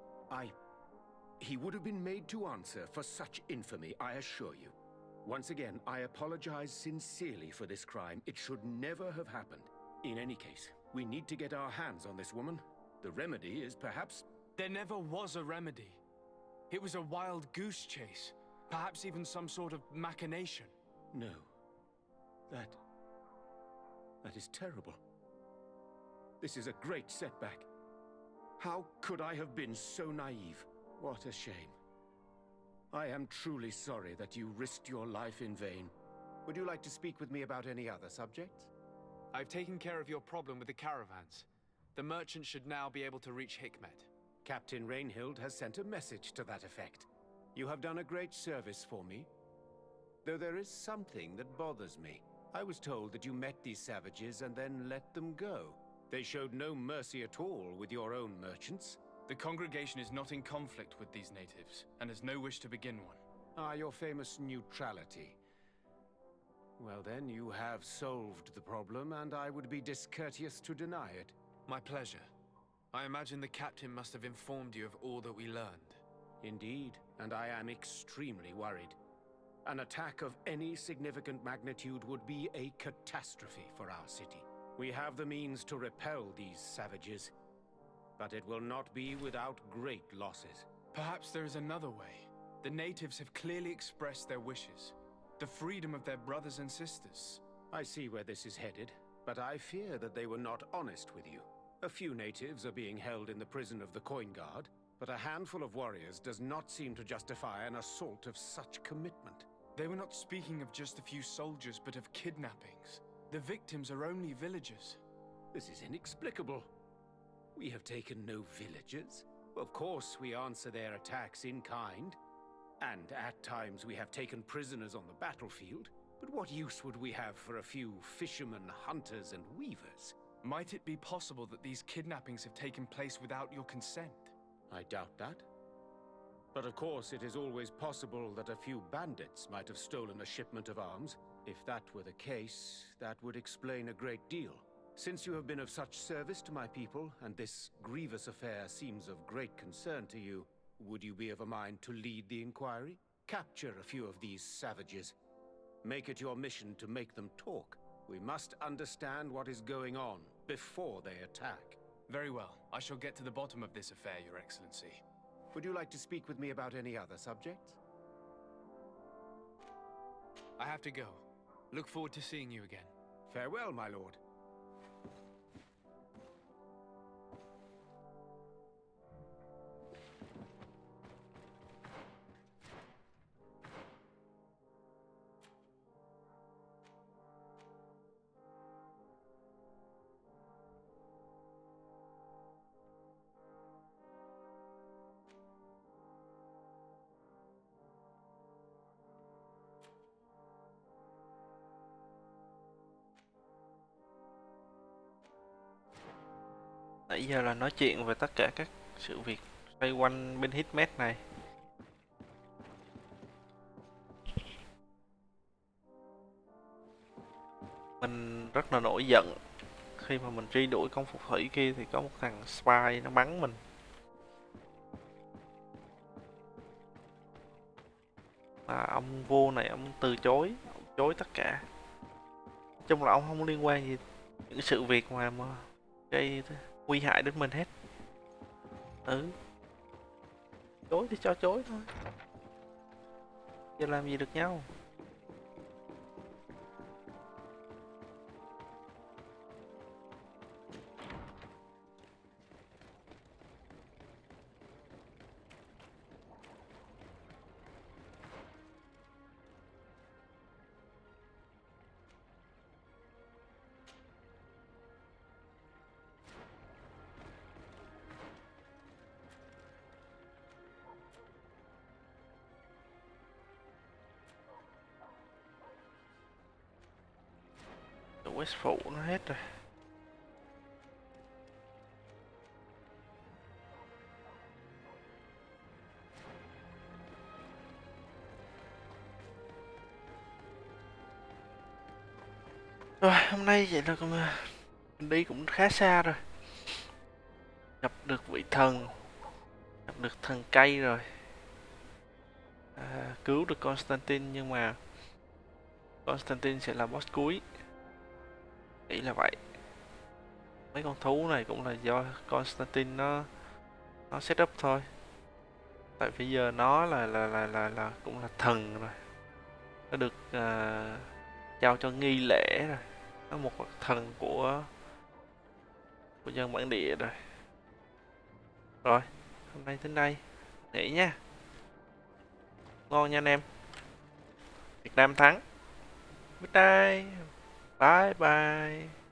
He would have been made to answer for such infamy, I assure you. Once again, I apologize sincerely for this crime. It should never have happened. In any case, we need to get our hands on this woman. The remedy is perhaps... There never was a remedy. It was a wild goose chase. Perhaps even some sort of machination. No. That is terrible. This is a great setback. How could I have been so naive? What a shame. I am truly sorry that you risked your life in vain. Would you like to speak with me about any other subjects? I've taken care of your problem with the caravans. The merchant should now be able to reach Hikmet. Captain Rainhild has sent a message to that effect. You have done a great service for me. Though there is something that bothers me. I was told that you met these savages and then let them go. They showed no mercy at all with your own merchants. The congregation is not in conflict with these natives, and has no wish to begin one. Ah, your famous neutrality. Well then, you have solved the problem, and I would be discourteous to deny it. My pleasure. I imagine the captain must have informed you of all that we learned. Indeed, and I am extremely worried. An attack of any significant magnitude would be a catastrophe for our city. We have the means to repel these savages, but it will not be without great losses. Perhaps there is another way. The natives have clearly expressed their wishes. The freedom of their brothers and sisters. I see where this is headed, but I fear that they were not honest with you. A few natives are being held in the prison of the Coin Guard, but a handful of warriors does not seem to justify an assault of such commitment. They were not speaking of just a few soldiers, but of kidnappings. The victims are only villagers. This is inexplicable. We have taken no villagers. Of course, we answer their attacks in kind. And at times we have taken prisoners on the battlefield. But what use would we have for a few fishermen, hunters, and weavers? Might it be possible that these kidnappings have taken place without your consent? I doubt that. But of course, it is always possible that a few bandits might have stolen a shipment of arms. If that were the case, that would explain a great deal. Since you have been of such service to my people, and this grievous affair seems of great concern to you, would you be of a mind to lead the inquiry? Capture a few of these savages. Make it your mission to make them talk. We must understand what is going on before they attack. Very well. I shall get to the bottom of this affair, Your Excellency. Would you like to speak with me about any other subjects? I have to go. Look forward to seeing you again. Farewell, my lord. Nãy giờ là nói chuyện về tất cả các sự việc xoay quanh bên Hitmet này. Mình rất là nổi giận khi mà mình truy đuổi con phù thủy kia thì có một thằng spy nó bắn mình. Mà ông vua này ông từ chối, ông chối tất cả. Nói chung là ông không liên quan gì những sự việc mà gây nguy hại đến mình hết. Chối thì cho chối thôi. Giờ làm gì được nhau. West phụ nó hết rồi. Rồi hôm nay vậy là mình đi cũng khá xa rồi. Gặp được vị thần, gặp được thần cây rồi. Cứu được Constantine nhưng mà Constantine sẽ là boss cuối. Nghĩ là vậy. Mấy con thú này cũng là do Constantine nó set up thôi. Tại bây giờ nó là cũng là thần rồi. Nó được Giao cho nghi lễ rồi. Nó một thần của dân bản địa rồi. Rồi, hôm nay đến đây. Nghỉ nha. Ngon nha anh em. Việt Nam thắng. Good night. Bye bye.